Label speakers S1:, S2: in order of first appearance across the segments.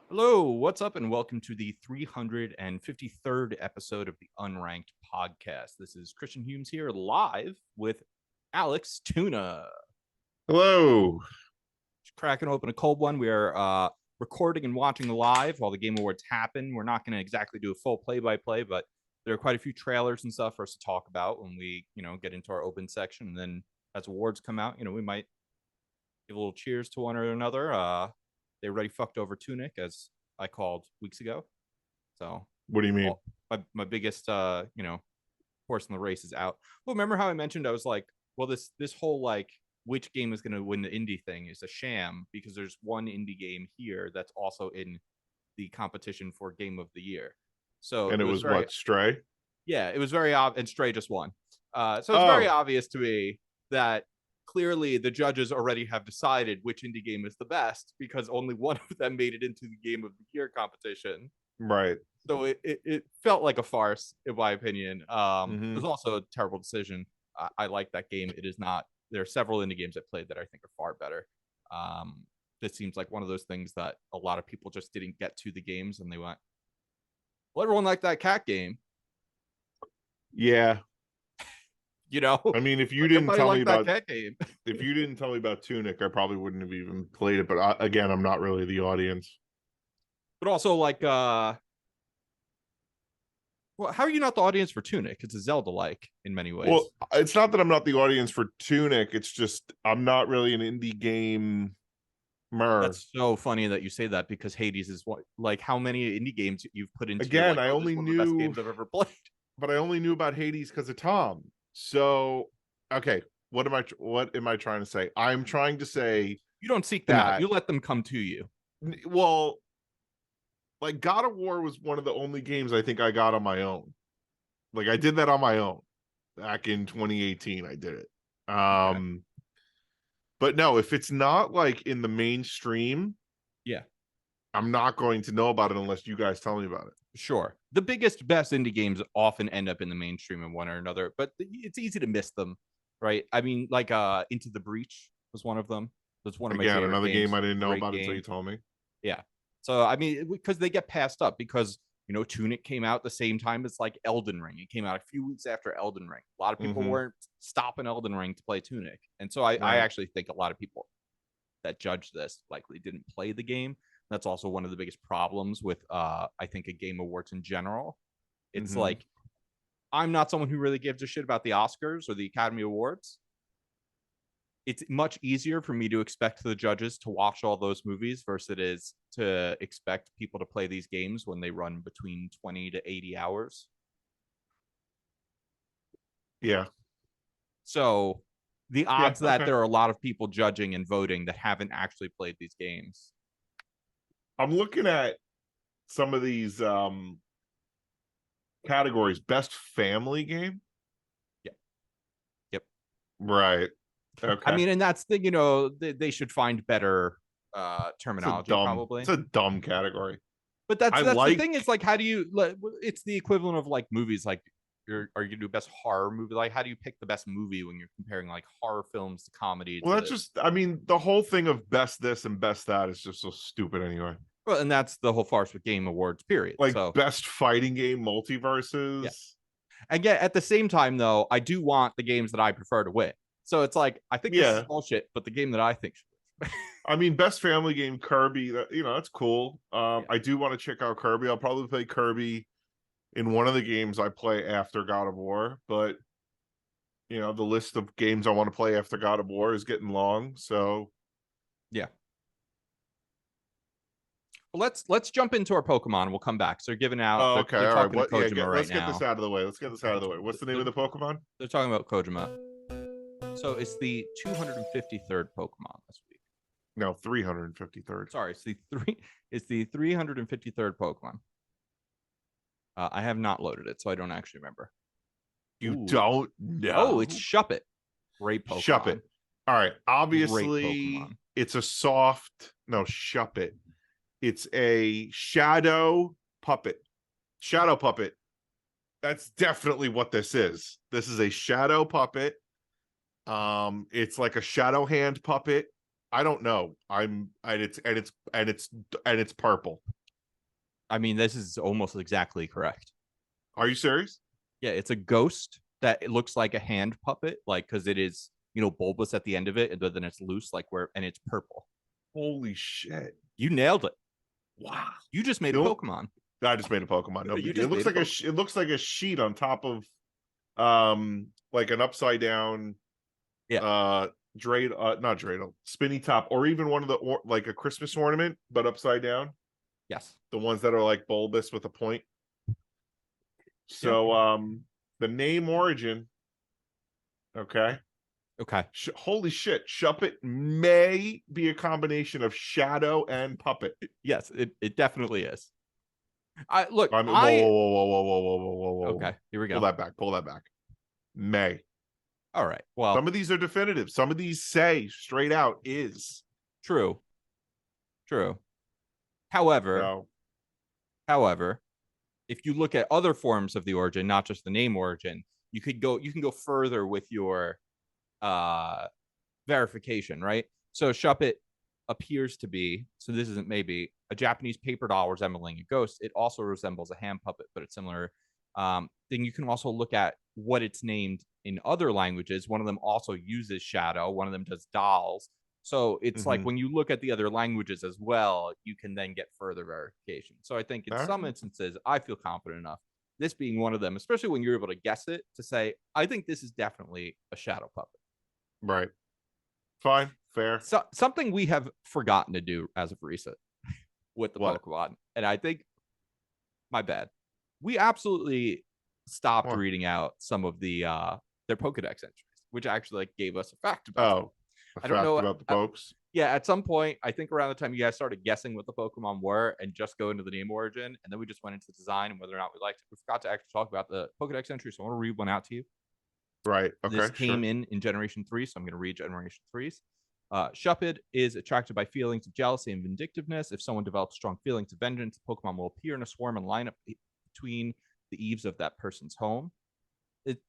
S1: Hello, what's up, and welcome to the 353rd episode of the Unranked podcast. This is Christian Humes here live with Alex Tuna.
S2: Hello.
S1: Just cracking open a cold one. We are recording and watching live while the Game Awards happen. We're not going to exactly do a full play-by-play, but there are quite a few trailers and stuff for us to talk about when we, get into our open section. And then as awards come out, we might give a little cheers to one or another. They already fucked over Tunic, as I called weeks ago. So
S2: what do you mean?
S1: My biggest horse in the race is out. Well, remember how I mentioned I was like, well, this whole like which game is going to win the indie thing is a sham because there's one indie game here that's also in the competition for Game of the Year. So
S2: and it was what, Stray?
S1: Yeah, it was very obvious, and Stray just won. So it's very obvious to me that clearly the judges already have decided which indie game is the best because only one of them made it into the Game of the Year competition.
S2: Right.
S1: So it felt like a farce, in my opinion. It was also a terrible decision. I like that game. It is not. There are several indie games I played that I think are far better. This seems like one of those things that a lot of people just didn't get to the games and they went, well, everyone liked that cat game.
S2: Yeah.
S1: I
S2: mean, if you didn't tell me about
S1: that game,
S2: if you didn't tell me about Tunic, I probably wouldn't have even played it. But again, I'm not really the audience.
S1: But also, like, well, how are you not the audience for Tunic? It's a Zelda-like in many ways.
S2: Well, it's not that I'm not the audience for Tunic. It's just I'm not really an indie game.
S1: That's so funny that you say that because Hades is what, like, how many indie games you've put into.
S2: Again,
S1: I
S2: only knew
S1: the best games I've ever played,
S2: but I only knew about Hades because of Tom. So, okay, what am I trying to say? I'm trying to say
S1: you don't seek them out. You let them come to you.
S2: Well, like God of War was one of the only games I think I got on my own. Like I did that on my own back in 2018. I did it. Okay. But no, if it's not like in the mainstream,
S1: yeah,
S2: I'm not going to know about it unless you guys tell me about it.
S1: Sure. The biggest, best indie games often end up in the mainstream in one or another, but it's easy to miss them, right? I mean, like Into the Breach was one of them. That's one of my favorite
S2: another
S1: games.
S2: game I didn't know about until you told me.
S1: Yeah. So, I mean, because they get passed up because, Tunic came out the same time as like Elden Ring. It came out a few weeks after Elden Ring. A lot of people weren't stopping Elden Ring to play Tunic. And so I actually think a lot of people that judge this likely didn't play the game. That's also one of the biggest problems with I think a Game Awards in general. It's like I'm not someone who really gives a shit about the Oscars or the Academy Awards. It's much easier for me to expect the judges to watch all those movies versus it is to expect people to play these games when they run between 20 to 80 hours.
S2: Yeah.
S1: So the odds that there are a lot of people judging and voting that haven't actually played these games.
S2: I'm looking at some of these categories. Best family game?
S1: Yep.
S2: Right. Okay.
S1: I mean, and that's the, they should find better terminology, probably.
S2: It's a dumb category.
S1: But that's the thing is like, how do you, it's the equivalent of like movies, like are you gonna do best horror movie? Like, how do you pick the best movie when you're comparing like horror films to comedy?
S2: Well, that's just, I mean, the whole thing of best this and best that is just so stupid anyway.
S1: Well, and that's the whole farce with Game Awards, period.
S2: Like best fighting game, multiverses.
S1: Yeah. And yet at the same time, though, I do want the games that I prefer to win. So it's like, I think this is bullshit, but the game that I think should win.
S2: I mean, best family game, Kirby, that's cool. I do want to check out Kirby. I'll probably play Kirby in one of the games I play after God of War, but the list of games I want to play after God of War is getting long, so
S1: yeah. Well, let's jump into our Pokemon. We'll come back. So they're giving out.
S2: Oh, okay.
S1: They're
S2: all right.
S1: let's
S2: get this out of the way. What's the name of the Pokemon?
S1: They're talking about Kojima. So it's the 253rd Pokemon this week.
S2: No, 353rd.
S1: Sorry, it's the 353rd Pokemon. I have not loaded it, so I don't actually remember.
S2: You don't know?
S1: Oh, it's Shuppet. Great Pokemon.
S2: Shuppet. All right. Obviously, it's a soft. No, Shuppet. It's a shadow puppet. Shadow puppet. That's definitely what this is. This is a shadow puppet It's like a shadow hand puppet. I don't know. It's purple.
S1: I mean, this is almost exactly correct.
S2: Are you serious?
S1: Yeah, it's a ghost that it looks like a hand puppet, like because it is, bulbous at the end of it, and then it's loose, and it's purple.
S2: Holy shit!
S1: You nailed it.
S2: Wow.
S1: You just made a Pokemon.
S2: I just made a Pokemon. No,
S1: You
S2: it looks like it looks like a sheet on top of like an upside down not dreidel, spinny top, or even one of the like a Christmas ornament but upside down.
S1: Yes.
S2: The ones that are like bulbous with a point. So the name origin. Okay. Holy shit. Shuppet may be a combination of shadow and puppet.
S1: Yes, it definitely is. Whoa. Okay, here we go.
S2: Pull that back. May.
S1: All right. Well,
S2: some of these are definitive. Some of these say straight out is.
S1: True. However, if you look at other forms of the origin, not just the name origin, you can go further with your verification, right? So Shuppet appears to be, so this isn't maybe, a Japanese paper doll resembling a ghost. It also resembles a hand puppet, but it's similar. Then you can also look at what it's named in other languages. One of them also uses shadow. One of them does dolls. So it's like when you look at the other languages as well, you can then get further verification. So I think in some instances, I feel confident enough, this being one of them, especially when you're able to guess it, to say, I think this is definitely a shadow puppet.
S2: Right. Fine. Fair.
S1: So, something we have forgotten to do as of recent with the Pokemon. And I think, my bad, we absolutely stopped reading out some of the their Pokedex entries, which actually gave us a fact about them.
S2: I don't know about the pokes.
S1: Yeah, at some point, I think around the time you guys started guessing what the Pokemon were and just go into the name origin, and then we just went into the design and whether or not we liked it. We forgot to actually talk about the Pokedex entry, so I want to read one out to you.
S2: Right. Okay.
S1: This came in Generation 3, so I'm going to read Generation 3's. Shuppet is attracted by feelings of jealousy and vindictiveness. If someone develops strong feelings of vengeance, Pokemon will appear in a swarm and line up between the eaves of that person's home.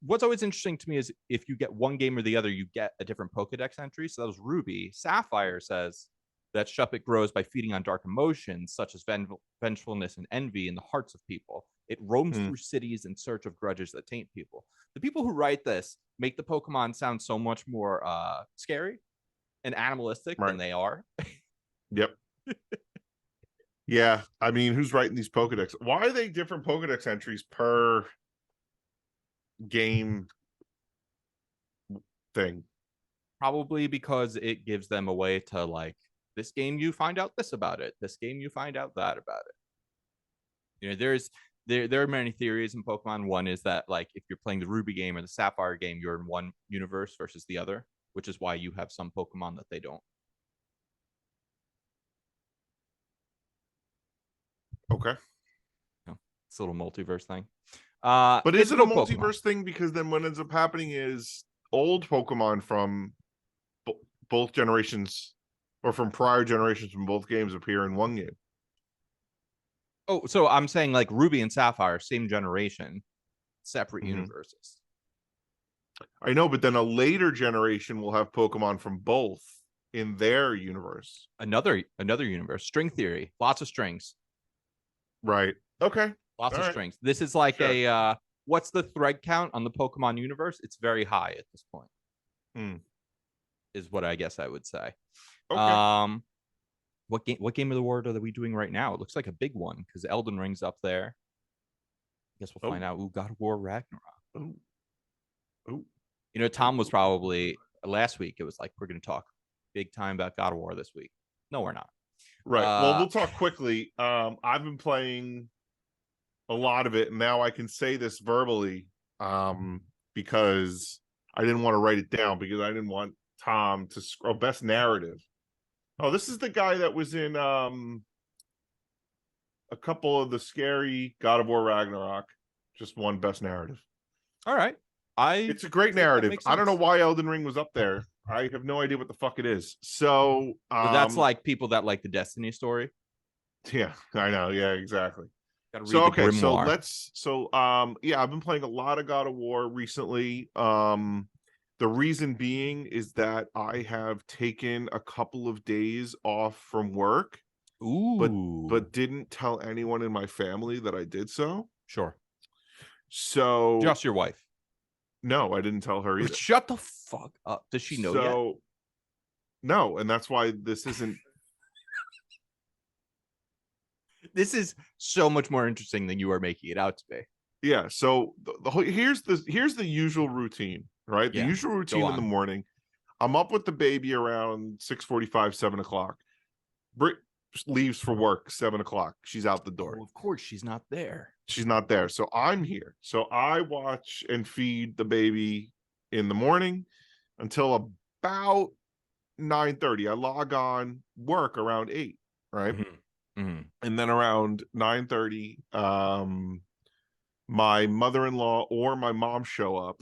S1: What's always interesting to me is if you get one game or the other, you get a different Pokedex entry. So that was Ruby. Sapphire says that Shuppet grows by feeding on dark emotions such as vengefulness and envy in the hearts of people. It roams through cities in search of grudges that taint people. The people who write this make the Pokemon sound so much more scary and animalistic than they are.
S2: Yep. Yeah, I mean, who's writing these Pokedex? Why are they different Pokedex entries per game thing?
S1: Probably because it gives them a way to, like, this game you find out this about it, this game you find out that about it. There are many theories in Pokemon. One is that, like, if you're playing the Ruby game or the Sapphire game, you're in one universe versus the other, which is why you have some Pokemon that they don't.
S2: Okay.
S1: It's a little multiverse thing.
S2: But is it a multiverse thing? Because then what ends up happening is old Pokemon from both generations or from prior generations from both games appear in one game.
S1: Oh, so I'm saying like Ruby and Sapphire, same generation, separate universes.
S2: I know, but then a later generation will have Pokemon from both in their universe.
S1: Another universe. String theory. Lots of strings.
S2: Right. Okay.
S1: Lots of strings. This is like a what's the thread count on the Pokemon universe? It's very high at this point. Is what I guess I would say.
S2: Okay.
S1: What game of the world are we doing right now? It looks like a big one because Elden Ring's up there. I guess we'll find out. Ooh, God of War Ragnarok.
S2: Oh.
S1: You know, Tom was probably last week. It was like, we're going to talk big time about God of War this week. No, we're not.
S2: Right. Well, we'll talk quickly. I've been playing a lot of it, and now I can say this verbally because I didn't want to write it down because I didn't want Tom to scroll. Best narrative. Oh, this is the guy that was in a couple of the scary God of War Ragnarok. Just one best narrative.
S1: All right.
S2: It's a great narrative. I don't know why Elden Ring was up there. I have no idea what the fuck it is. So
S1: that's like people that like the Destiny story.
S2: Yeah, I know. Yeah, exactly.
S1: Gotta read the Grimoire.
S2: I've been playing a lot of God of War recently. The reason being is that I have taken a couple of days off from work,
S1: Ooh.
S2: but didn't tell anyone in my family that I did so.
S1: Sure.
S2: So
S1: Just your wife.
S2: no, I didn't tell her either.
S1: Shut the fuck up. Does she know yet?
S2: No, and that's why this isn't.
S1: This is so much more interesting than you are making it out to be.
S2: Yeah. So here's the usual routine, right? The
S1: Yeah,
S2: usual routine in the morning. I'm up with the baby around 6:45, 7 o'clock. Brit leaves for work 7 o'clock. She's out the door.
S1: Of course, she's not there.
S2: She's not there. So I'm here. So I watch and feed the baby in the morning until about 9:30. I log on work around 8, right? And then around 9:30, my mother-in-law or my mom show up,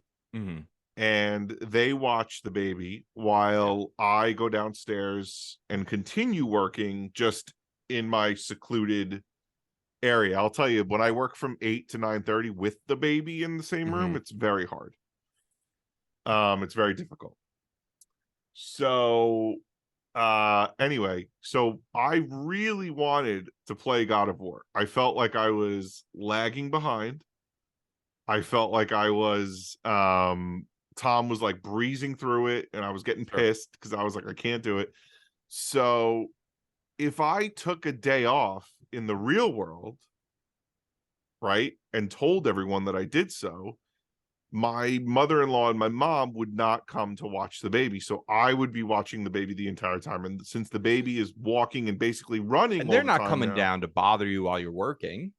S2: and they watch the baby while I go downstairs and continue working just in my secluded area. I'll tell you, when I work from 8 to 9:30 with the baby in the same room, it's very hard. It's very difficult. So anyway, so I really wanted to play God of War. I felt like I was lagging behind. I felt like I was Tom was like breezing through it, and I was getting pissed because I was like, I can't do it. So if I took a day off in the real world, right, and told everyone that I did so, my mother-in-law and my mom would not come to watch the baby. So I would be watching the baby the entire time. And since the baby is walking and basically running,
S1: and they're not coming down to bother you while you're working.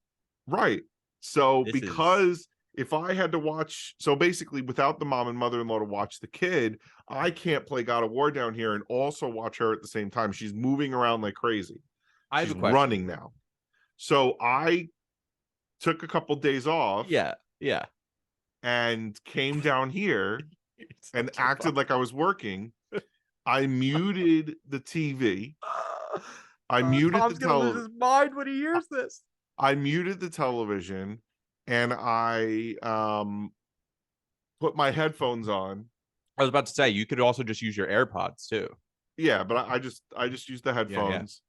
S2: Right. So because if I had to watch, so basically without the mom and mother-in-law to watch the kid, I can't play God of War down here and also watch her at the same time. She's moving around like crazy. She's running now. So I took a couple days off.
S1: Yeah.
S2: And came down here and acted like I was working. I muted the TV. I muted
S1: Tom's gonna lose his mind when he hears this.
S2: I muted the television, and I put my headphones on.
S1: I was about to say you could also just use your AirPods too.
S2: Yeah, but I just used the headphones.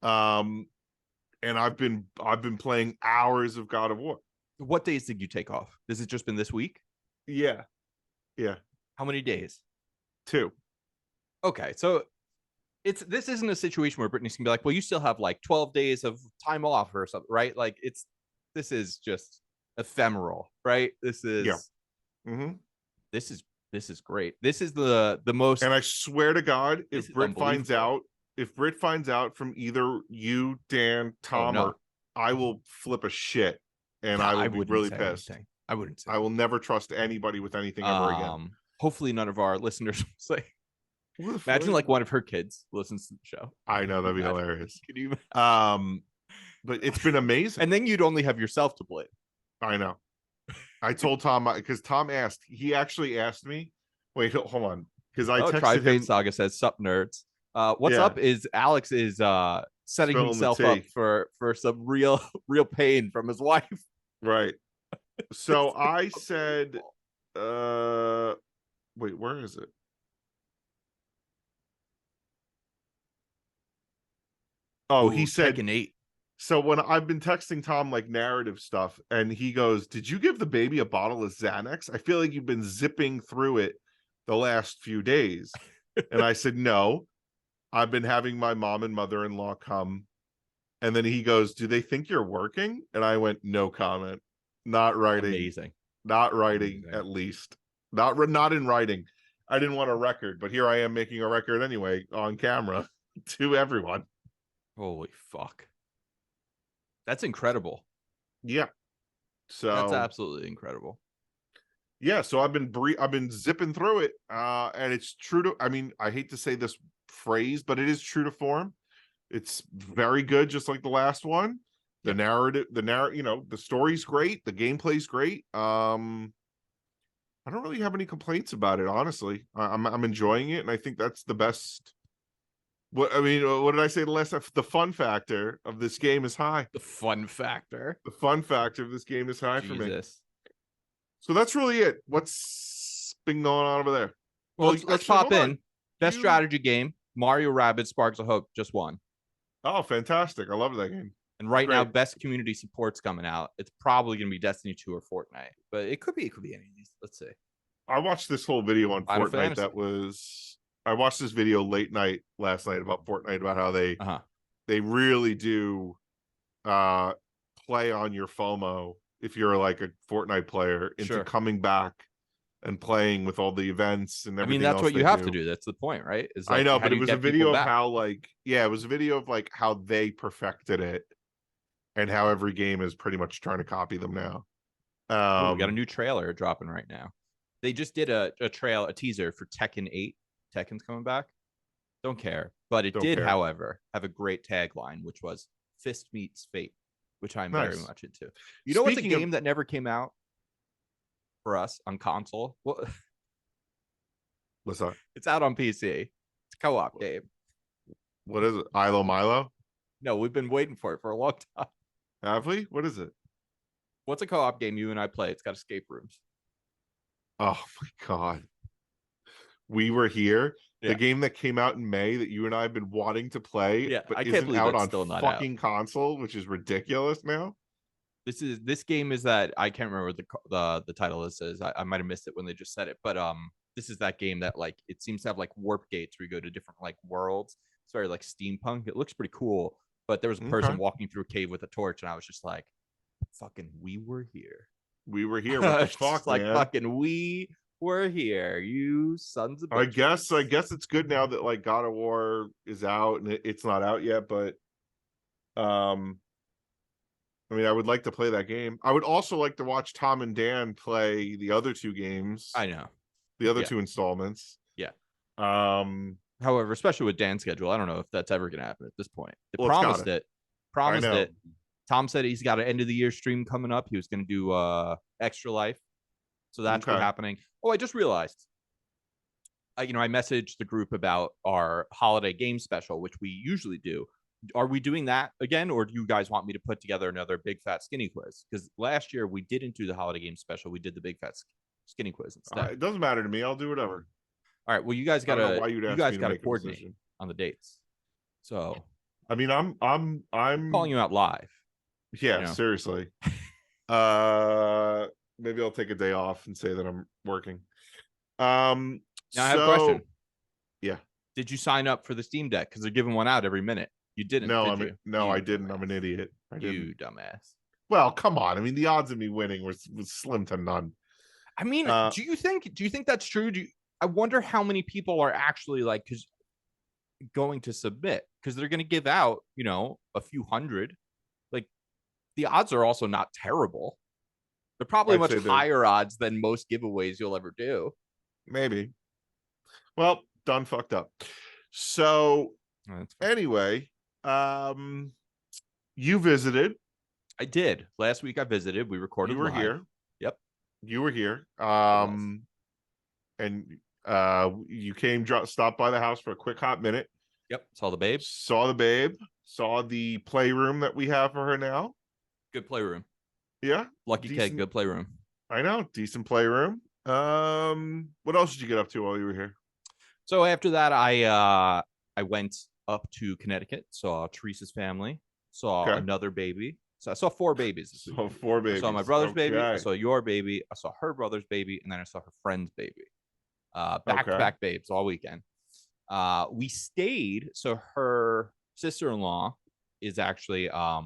S2: And I've been playing hours of God of War.
S1: What days did you take off? Has it just been this week?
S2: Yeah.
S1: How many days?
S2: 2.
S1: Okay, so this isn't a situation where Brittany's gonna be like, well, you still have like 12 days of time off or something, right? Like this is just ephemeral, right? This is this is great. This is the most.
S2: And I swear to God, if Britt finds out from either you, Dan, Tom, or I will flip a shit. And I will be really pissed.
S1: I wouldn't say.
S2: I will never trust anybody with anything ever again.
S1: Hopefully, none of our listeners will say. Imagine like one of her kids listens to the show.
S2: I know, that'd be hilarious.
S1: Can you?
S2: But it's been amazing.
S1: And then you'd only have yourself to blame.
S2: I know. I told Tom because Tom asked. He actually asked me. Wait, hold on. Because I texted him.
S1: Saga says, "Sup, nerds." What's up? Is Alex is setting himself up for some real pain from his wife.
S2: Right. So I said, wait, where is it? Oh, he said
S1: Tekken 8.
S2: So when I've been texting Tom like narrative stuff, and he goes, "Did you give the baby a bottle of Xanax? I feel like you've been zipping through it the last few days." And I said, "No, I've been having my mom and mother-in-law come." And then he goes, "Do they think you're working?" And I went, "No comment. Not writing.
S1: Amazing.
S2: Not writing. Amazing. At least not in writing. I didn't want a record, but here I am making a record anyway on camera to everyone."
S1: Holy fuck. That's incredible.
S2: Yeah. So
S1: that's absolutely incredible.
S2: Yeah, so I've been zipping through it, and it's true to. I mean, I hate to say this phrase, but it is true to form. It's very good, just like the last one. The narrative, the story's great, the gameplay's great. I don't really have any complaints about it, honestly. I'm enjoying it, and I think that's the best. What did I say the last time? The fun factor of this game is high.
S1: The fun factor
S2: of this game is high for me. So that's really it. What's been going on over there?
S1: Well, let's
S2: actually,
S1: pop
S2: hold on.
S1: in. Best strategy game, Mario Rabbids Sparks of Hope, just won.
S2: Oh, fantastic. I love that game.
S1: And right now, best community support's coming out. It's probably going to be Destiny 2 or Fortnite, but it could be any of these. Let's see.
S2: I watched this whole video on
S1: Final
S2: Fortnite.
S1: Fantasy.
S2: I watched this video late night last night about Fortnite, about how they really do play on your FOMO if you're like a Fortnite player into coming back and playing with all the events and everything.
S1: I mean, that's what you have to do. That's the point, right?
S2: Is like, I know, but it was a video of how it was a video of like how they perfected it and how every game is pretty much trying to copy them now.
S1: We got a new trailer dropping right now. They just did a teaser for Tekken 8. Tekken's coming back. Don't care. But it did, however, have a great tagline, which was Fist Meets Fate, which I'm very much into. You know what's a game that never came out for us on console? Well,
S2: what's that?
S1: It's out on PC. It's a co-op game.
S2: What is it? Ilo Milo?
S1: No, we've been waiting for it for a long time.
S2: Have we? What is it?
S1: What's a co-op game you and I play? It's got escape rooms.
S2: Oh my god. We Were Here, the game that came out in May that you and I have been wanting to play, but
S1: I can't believe
S2: out
S1: it's
S2: on
S1: still not
S2: fucking console, which is ridiculous now.
S1: This game is that I can't remember what the title is. I might have missed it when they just said it, but this is that game that like it seems to have like warp gates where you go to different like worlds. It's very like steampunk. It looks pretty cool, but there was a person walking through a cave with a torch, and I was just like, "Fucking, we were here.
S2: We were here. What the fuck,
S1: like
S2: man?
S1: Fucking, we were here. You sons of bitches."
S2: I guess it's good now that like God of War is out and it's not out yet, but I mean, I would like to play that game. I would also like to watch Tom and Dan play the other two games.
S1: I know.
S2: The other two installments.
S1: Yeah.
S2: However,
S1: especially with Dan's schedule, I don't know if that's ever going to happen at this point. They
S2: promised
S1: it. Promised it. Tom said he's got an end of the year stream coming up. He was going to do Extra Life. So that's what's happening. Oh, I just realized. I messaged the group about our holiday game special, which we usually do. Are we doing that again, or do you guys want me to put together another big fat skinny quiz? Because last year we didn't do the holiday game special. We did the big fat skinny quiz instead.
S2: It doesn't matter to me. I'll do whatever.
S1: All right. Well, you guys gotta coordinate on the dates. So,
S2: I mean, I'm
S1: calling you out live.
S2: Yeah, seriously. Maybe I'll take a day off and say that I'm working.
S1: Now I have a question.
S2: Yeah.
S1: Did you sign up for the Steam Deck? Because they're giving one out every minute. You didn't.
S2: No,
S1: I
S2: didn't. I'm an idiot.
S1: You dumbass.
S2: Well, come on. I mean, the odds of me winning was slim to none.
S1: I mean, do you think that's true? I wonder how many people are actually like going to submit, because they're going to give out, a few hundred. Like, the odds are also not terrible. They're probably much higher odds than most giveaways you'll ever do.
S2: Maybe. Well, done fucked up. So anyway, you visited.
S1: I did. Last week I visited. We recorded.
S2: You were here.
S1: Yep.
S2: You were here. And you came, stopped by the house for a quick hot minute.
S1: Yep. Saw the babe.
S2: Saw the playroom that we have for her now.
S1: Good playroom.
S2: Yeah.
S1: Lucky kid. Good playroom.
S2: I know. Decent playroom. What else did you get up to while you were here?
S1: So after that, I went up to Connecticut, saw Teresa's family, saw another baby. So I saw 4 babies this week.
S2: 4 babies.
S1: I saw my brother's baby, I saw your baby, I saw her brother's baby, and then I saw her friend's baby. Back-to-back babes all weekend. We stayed, so her sister-in-law is actually I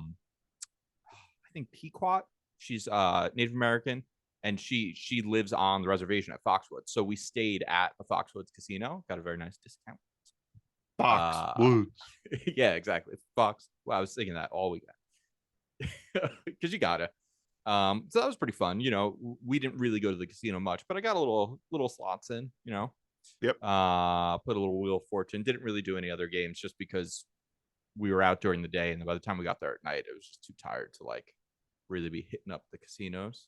S1: think Pequot. She's Native American, and she lives on the reservation at Foxwoods. So we stayed at the Foxwoods Casino, got a very nice discount.
S2: Foxwoods.
S1: Yeah, exactly. Fox. Well, I was thinking that all weekend. Because you gotta. So that was pretty fun. We didn't really go to the casino much, but I got a little slots in,
S2: Yep.
S1: Put a little Wheel of Fortune. Didn't really do any other games just because we were out during the day, and by the time we got there at night, it was just too tired to like really be hitting up the casinos.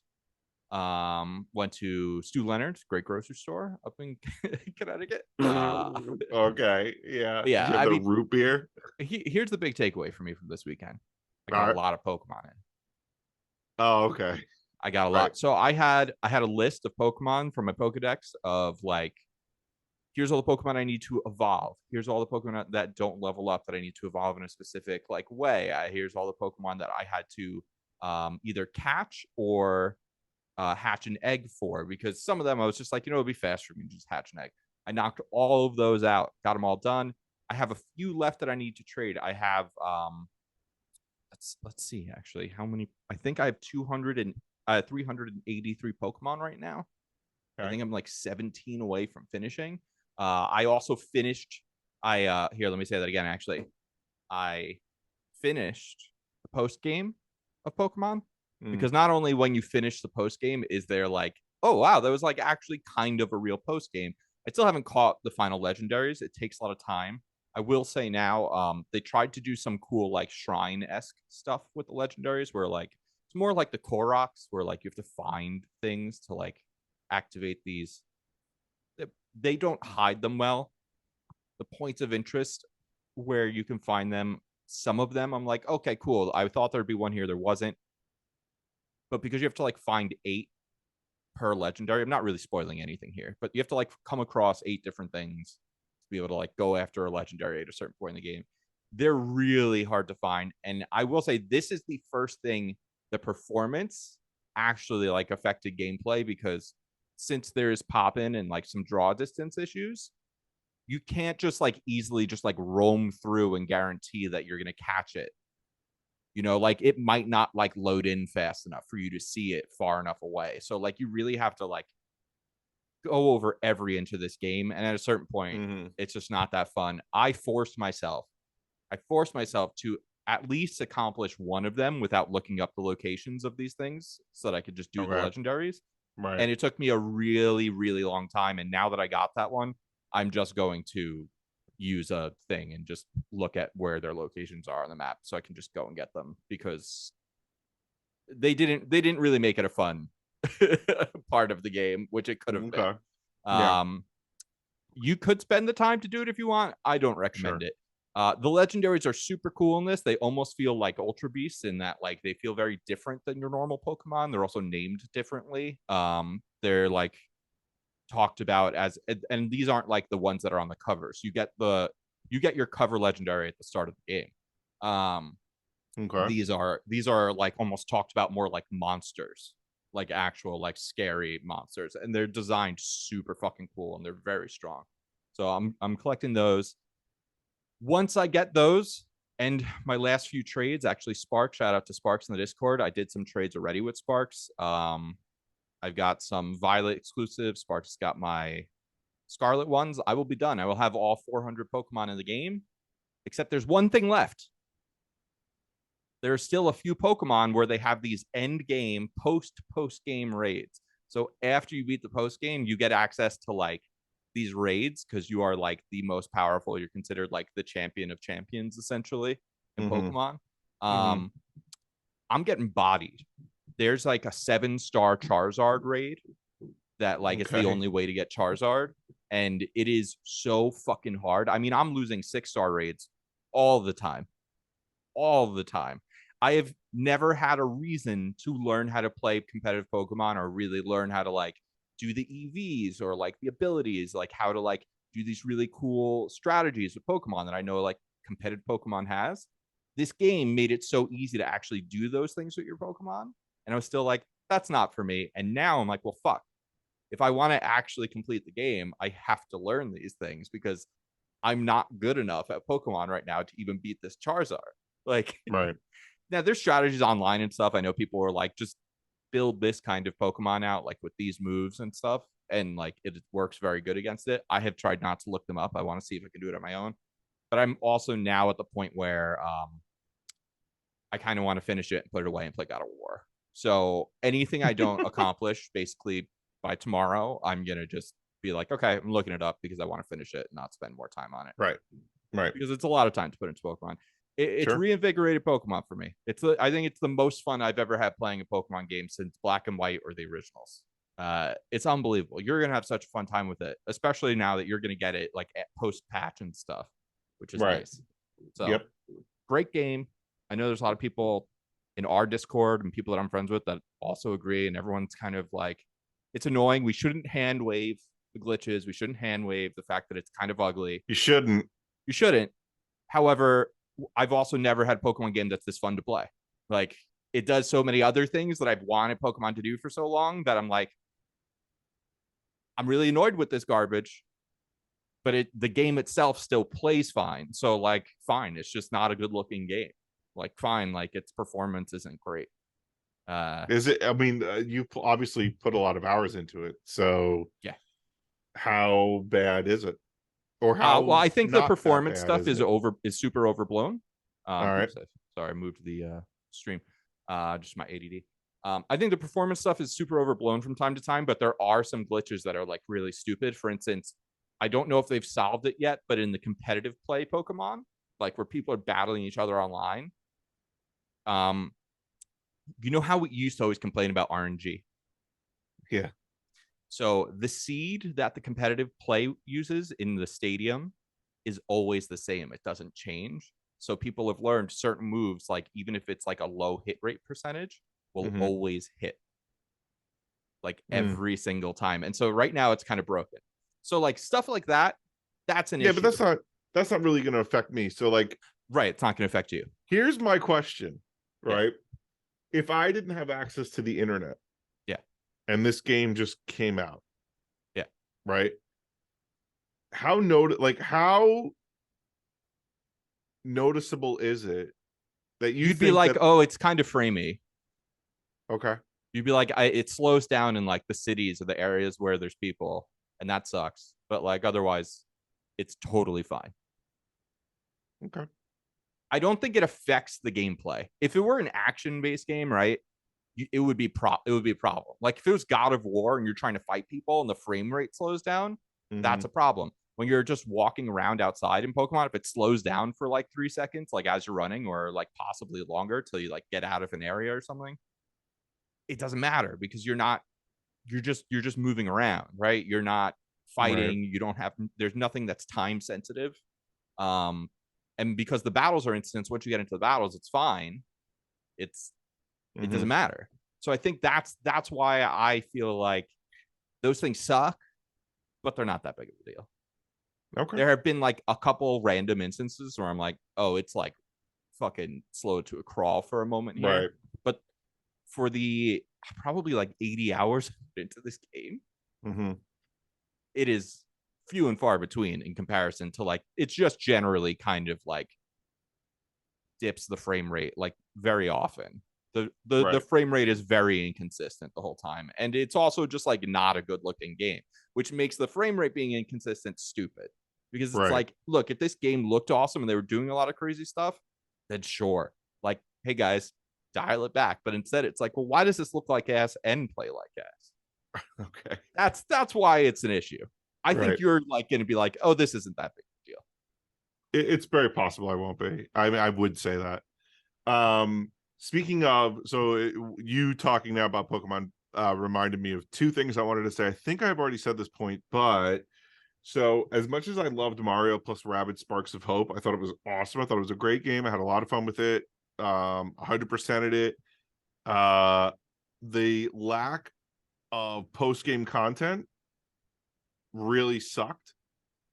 S1: Went to Stu Leonard's, great grocery store up in Connecticut.
S2: Okay, yeah.
S1: I mean,
S2: root beer.
S1: Here's the big takeaway for me from this weekend. I got a lot of Pokemon in.
S2: Oh, okay.
S1: I got a lot. So I had a list of Pokemon from my Pokedex of like, here's all the Pokemon I need to evolve. Here's all the Pokemon that don't level up that I need to evolve in a specific like way. Here's all the Pokemon that I had to either catch or hatch an egg for, because some of them I was just like, you know, it'd be faster for me to just hatch an egg. I knocked all of those out, got them all done. I have a few left that I need to trade. I have let's see actually how many. I think I have 383 Pokemon right now. Okay. I think I'm like 17 away from finishing. I also finished. Here, let me say that again. Actually, I finished the post game of Pokemon because not only when you finish the post game is there like, oh wow, that was like actually kind of a real post game. I still haven't caught the final legendaries. It takes a lot of time. I will say now, they tried to do some cool like shrine-esque stuff with the legendaries where like it's more like the Koroks where like you have to find things to like activate these. They don't hide them well. The points of interest where you can find them, some of them I'm like, okay, cool. I thought there'd be one here. There wasn't. But because you have to like find 8 per legendary, I'm not really spoiling anything here, but you have to like come across 8 different things to be able to like go after a legendary at a certain point in the game. They're really hard to find. And I will say this is the first thing, the performance actually like affected gameplay, because since there's pop-in and like some draw distance issues, you can't just like easily just like roam through and guarantee that you're going to catch it. You know, like it might not like load in fast enough for you to see it far enough away. So like you really have to like go over every inch of this game. And at a certain point, it's just not that fun. I forced myself to at least accomplish one of them without looking up the locations of these things so that I could just do the legendaries. Right. And it took me a really, really long time. And now that I got that one, I'm just going to use a thing and just look at where their locations are on the map so I can just go and get them, because they didn't really make it a fun part of the game, which it could have been. You could spend the time to do it if you want. I don't recommend it. The legendaries are super cool in this. They almost feel like Ultra Beasts in that like they feel very different than your normal Pokemon. They're also named differently. They're like talked about as, and these aren't like the ones that are on the cover. So you get your cover legendary at the start of the game. These are like almost talked about more like monsters, like actual like scary monsters, and they're designed super fucking cool and they're very strong. So I'm collecting those. Once I get those, and my last few trades, actually Sparks, shout out to Sparks in the Discord. I did some trades already with Sparks. I've got some Violet exclusives. Sparks got my Scarlet ones. I will be done. I will have all 400 Pokemon in the game, except there's one thing left. There are still a few Pokemon where they have these end game, post game raids. So after you beat the post game, you get access to like these raids because you are like the most powerful. You're considered like the champion of champions essentially in Pokemon. I'm getting bodied. There's like a 7-star Charizard raid that like it's the only way to get Charizard, and it is so fucking hard. I mean, I'm losing 6-star raids all the time. I have never had a reason to learn how to play competitive Pokemon or really learn how to like do the EVs or like the abilities, like how to like do these really cool strategies with Pokemon that I know like competitive Pokemon has. This game made it so easy to actually do those things with your Pokemon. And I was still like, that's not for me. And now I'm like, well, fuck. If I want to actually complete the game, I have to learn these things because I'm not good enough at Pokemon right now to even beat this Charizard. Like, now there's strategies online and stuff. I know people are like, just build this kind of Pokemon out, like with these moves and stuff. And like, it works very good against it. I have tried not to look them up. I want to see if I can do it on my own. But I'm also now at the point where I kind of want to finish it and put it away and play God of War. So anything I don't accomplish basically by tomorrow, I'm going to just be like, okay, I'm looking it up because I want to finish it and not spend more time on it.
S2: Right.
S1: Because it's a lot of time to put into Pokemon. It's reinvigorated Pokemon for me. I think it's the most fun I've ever had playing a Pokemon game since Black and White or the originals. It's unbelievable. You're going to have such a fun time with it, especially now that you're going to get it like at post patch and stuff, which is nice. So great game. I know there's a lot of people in our Discord and people that I'm friends with that also agree, and everyone's kind of like, it's annoying. We shouldn't hand wave the glitches. We shouldn't hand wave the fact that it's kind of ugly.
S2: You shouldn't.
S1: You shouldn't. However, I've also never had a Pokemon game that's this fun to play. Like, it does so many other things that I've wanted Pokemon to do for so long that I'm like, I'm really annoyed with this garbage, but the game itself still plays fine. So like, fine, it's just not a good looking game. Like, fine, like its performance isn't great.
S2: Is it? I mean, you obviously put a lot of hours into it. So
S1: yeah,
S2: how bad is it? Or how?
S1: well, I think the
S2: not that
S1: performance
S2: bad,
S1: stuff
S2: is it?
S1: is super overblown.
S2: All right.
S1: Oops, sorry, I moved the stream. Just my ADD. I think the performance stuff is super overblown from time to time, but there are some glitches that are like really stupid. For instance, I don't know if they've solved it yet, but in the competitive play Pokemon, like where people are battling each other online, you know how we used to always complain about RNG?
S2: Yeah.
S1: So the seed that the competitive play uses in the stadium is always the same. It doesn't change. So people have learned certain moves, like even if it's like a low hit rate percentage, will always hit like every single time. And so right now it's kind of broken. So like stuff like that, that's an issue.
S2: Yeah, but that's not really going to affect me. So like,
S1: right, it's not going to affect you.
S2: Here's my question, right? Yeah. If I didn't have access to the internet, and this game just came out, right? How noticeable is it that you'd
S1: be like, oh, it's kind of framey.
S2: Okay.
S1: You'd be like, it slows down in like the cities or the areas where there's people, and that sucks. But like otherwise, it's totally fine.
S2: Okay.
S1: I don't think it affects the gameplay. If it were an action-based game, right, it would be a problem. Like if it was God of War and you're trying to fight people and the frame rate slows down, that's a problem. When you're just walking around outside in Pokemon, if it slows down for like 3 seconds, like as you're running, or like possibly longer till you like get out of an area or something, it doesn't matter because you're just moving around, right? You're not fighting. Right. You don't have, there's nothing that's time sensitive. And because the battles are instants, once you get into the battles, it's fine. It doesn't matter. So I think that's why I feel like those things suck, but they're not that big of a deal.
S2: Okay.
S1: There have been like a couple random instances where I'm like, oh, it's like fucking slow to a crawl for a moment here.
S2: Right.
S1: But for the probably like 80 hours into this game, it is few and far between in comparison to like, it's just generally kind of like dips the frame rate like very often. The frame rate is very inconsistent the whole time. And it's also just like not a good looking game, which makes the frame rate being inconsistent stupid. Because it's like, look, if this game looked awesome and they were doing a lot of crazy stuff, then sure. Like, hey guys, dial it back. But instead it's like, well, why does this look like ass and play like ass?
S2: Okay.
S1: That's why it's an issue. I think you're like going to be like, oh, this isn't that big a deal.
S2: It's very possible I won't be. I mean, I would say that. Speaking of, so you talking now about Pokemon reminded me of two things I wanted to say. I think I've already said this point, but so as much as I loved Mario plus Rabbids Sparks of Hope, I thought it was awesome. I thought it was a great game. I had a lot of fun with it. 100%ed it. The lack of post-game content really sucked.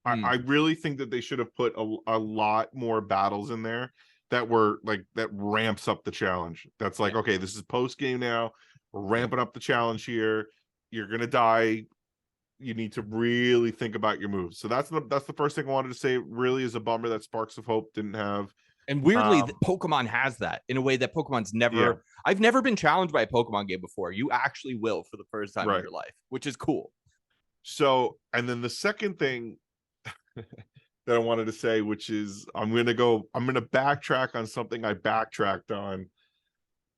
S2: I really think that they should have put a lot more battles in there that were like, that ramps up the challenge. That's like, okay, this is post-game now. We're ramping up the challenge here. You're going to die. You need to really think about your moves. So that's the first thing I wanted to say. It really is a bummer that Sparks of Hope didn't have.
S1: And weirdly, Pokemon has that in a way that Pokemon's never. I've never been challenged by a Pokemon game before. You actually will for the first time in your life, which is cool.
S2: So, and then the second thing that I wanted to say, which is I'm going to backtrack on something I backtracked on.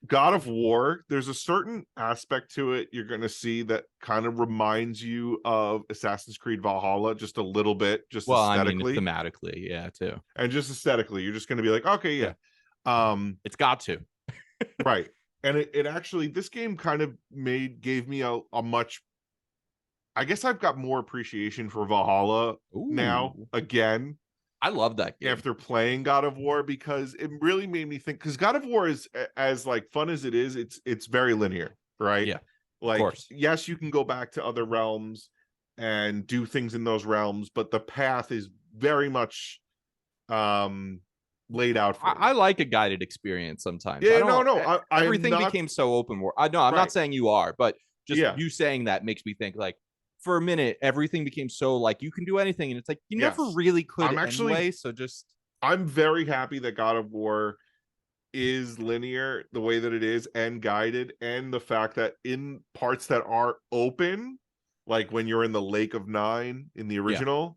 S2: God of War, there's a certain aspect to it you're going to see that kind of reminds you of Assassin's Creed Valhalla just a little bit, just aesthetically.
S1: I mean, thematically, too.
S2: And just aesthetically, you're just going to be like, okay,
S1: it's got to.
S2: Right. And it actually, this game kind of gave me a much, I guess I've got more appreciation for Valhalla now, again.
S1: I love that game.
S2: after playing God of War, because it really made me think, because God of War is, as like fun as it is, it's very linear, right?
S1: Yeah, of
S2: Like,
S1: course.
S2: yes, you can go back to other realms and do things in those realms, but the path is very much laid out for you.
S1: I like a guided experience sometimes. I
S2: Yeah,
S1: don't.
S2: I am
S1: Everything
S2: not
S1: became so open world. I know. I'm not
S2: right.
S1: saying you are, but just
S2: Yeah,
S1: you saying that makes me think like for a minute everything became so like you can do anything, and it's like you never
S2: yes.
S1: really
S2: I'm
S1: could
S2: actually
S1: anyway. So just
S2: I'm very happy that God of War is linear the way that it is and guided, and the fact that in parts that are open, like when you're in the Lake of Nine in the
S1: yeah,
S2: original,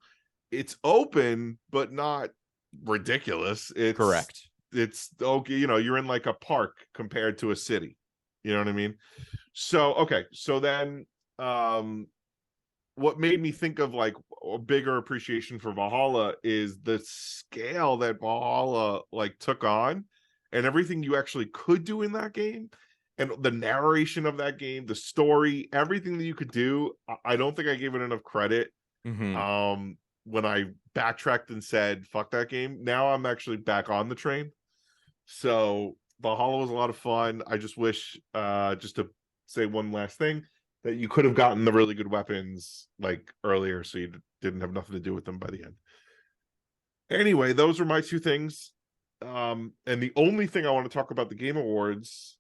S2: it's open but not ridiculous.
S1: correct.
S2: It's okay, you're in like a park compared to a city. You know what I mean? So okay, so then what made me think of like a bigger appreciation for Valhalla is the scale that Valhalla like took on, and everything you actually could do in that game, and the narration of that game, the story, everything that you could do. I don't think I gave it enough credit
S1: Mm-hmm.
S2: when I backtracked and said fuck that game. Now I'm actually back on the train. So Valhalla was a lot of fun. I just wish, just to say one last thing, that you could have gotten the really good weapons like earlier, so you didn't have nothing to do with them by the end. Anyway, those are my two things. And the only thing I want to talk about the Game Awards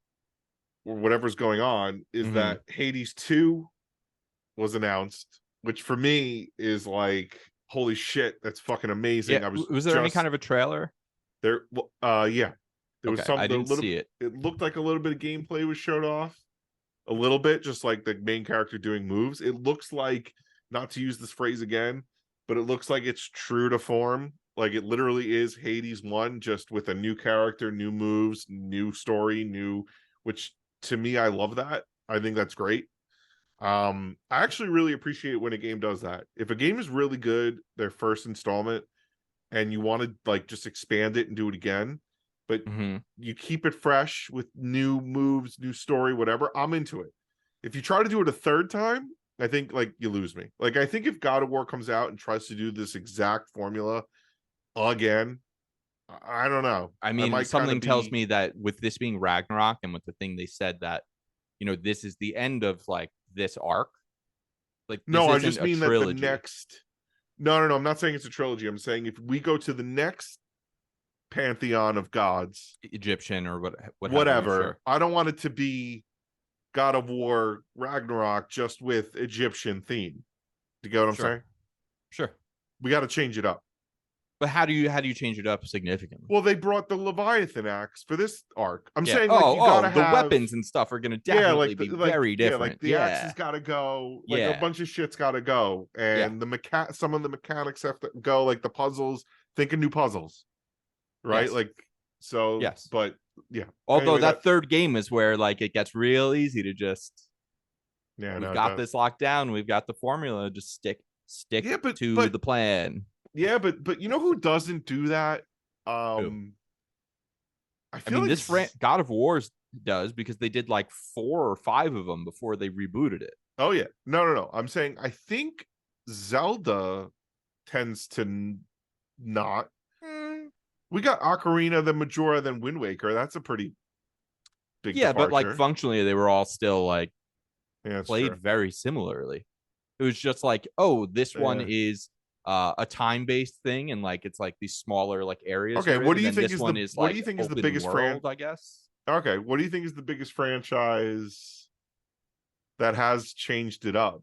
S2: or whatever's going on is
S1: Mm-hmm.
S2: that Hades 2 was announced, which for me is like, holy shit, that's fucking amazing.
S1: Yeah.
S2: I was
S1: Was there any kind of a trailer?
S2: there. Yeah, there was
S1: Okay,
S2: some
S1: I
S2: the
S1: didn't
S2: little.
S1: see it.
S2: It looked like a little bit of gameplay was showed off, a little bit, just like the main character doing moves. It looks like, not to use this phrase again, but it looks like it's true to form. Like it literally is Hades 1, just with a new character, new moves, new story, which to me, I love that. I think that's great. I actually really appreciate when a game does that. If a game is really good, their first installment, and you want to like just expand it and do it again, but
S1: Mm-hmm.
S2: you keep it fresh with new moves, new story, whatever, I'm into it. If you try to do it a third time, I think like you lose me. Like I think if God of War comes out and tries to do this exact formula again, I don't know.
S1: I
S2: I
S1: mean,
S2: might kind of
S1: something tells
S2: be
S1: me that with this being Ragnarok and with the thing they said that, this is the end of like this arc. Like this
S2: no, I
S1: isn't
S2: just
S1: a
S2: mean that the
S1: trilogy.
S2: next no, I'm not saying it's a trilogy. I'm saying if we go to the next pantheon of gods,
S1: Egyptian or what have you,
S2: whatever,
S1: sure.
S2: I don't want it to be God of War Ragnarok just with Egyptian theme. Do you get what I'm
S1: Sure.
S2: saying?
S1: Sure.
S2: We got to change it up.
S1: But how do you change it up significantly?
S2: Well, they brought the Leviathan axe for this arc. I'm
S1: Yeah.
S2: saying like you
S1: Oh,
S2: gotta
S1: the
S2: have,
S1: weapons and stuff are gonna
S2: yeah,
S1: definitely be very
S2: like
S1: different.
S2: the axe
S1: Yeah.
S2: has got to go, like a
S1: Yeah.
S2: bunch of shit's got to go,
S1: Yeah.
S2: and some of the mechanics have to go, like the puzzles. Think of new puzzles, right?
S1: Yes.
S2: Like so,
S1: Yes.
S2: but yeah.
S1: Although
S2: Anyway,
S1: that third game is where like it gets real easy to just
S2: yeah,
S1: we've
S2: no, it
S1: got
S2: does.
S1: this locked down, we've got the formula, just stick
S2: Yeah,
S1: to the plan.
S2: yeah, but you know who doesn't do that?
S1: Who?
S2: I
S1: I
S2: feel
S1: mean,
S2: like
S1: this God of Wars does because they did like 4 or 5 of them before they rebooted it.
S2: oh yeah, no. I'm saying I think Zelda tends to not. We got Ocarina, then Majora, then Wind Waker. That's a pretty big
S1: Yeah, but like
S2: departure.
S1: functionally, they were all still like
S2: Yeah, that's
S1: played
S2: true.
S1: very similarly. It was just like, oh, this one
S2: Yeah.
S1: is a time-based thing, and like it's like these smaller like areas
S2: Okay,
S1: you're in,
S2: what do
S1: and
S2: you
S1: then
S2: think
S1: this
S2: is
S1: one is
S2: what do
S1: like
S2: you think is the
S1: open
S2: biggest
S1: world, I guess.
S2: Okay, what do you think is the biggest franchise that has changed it up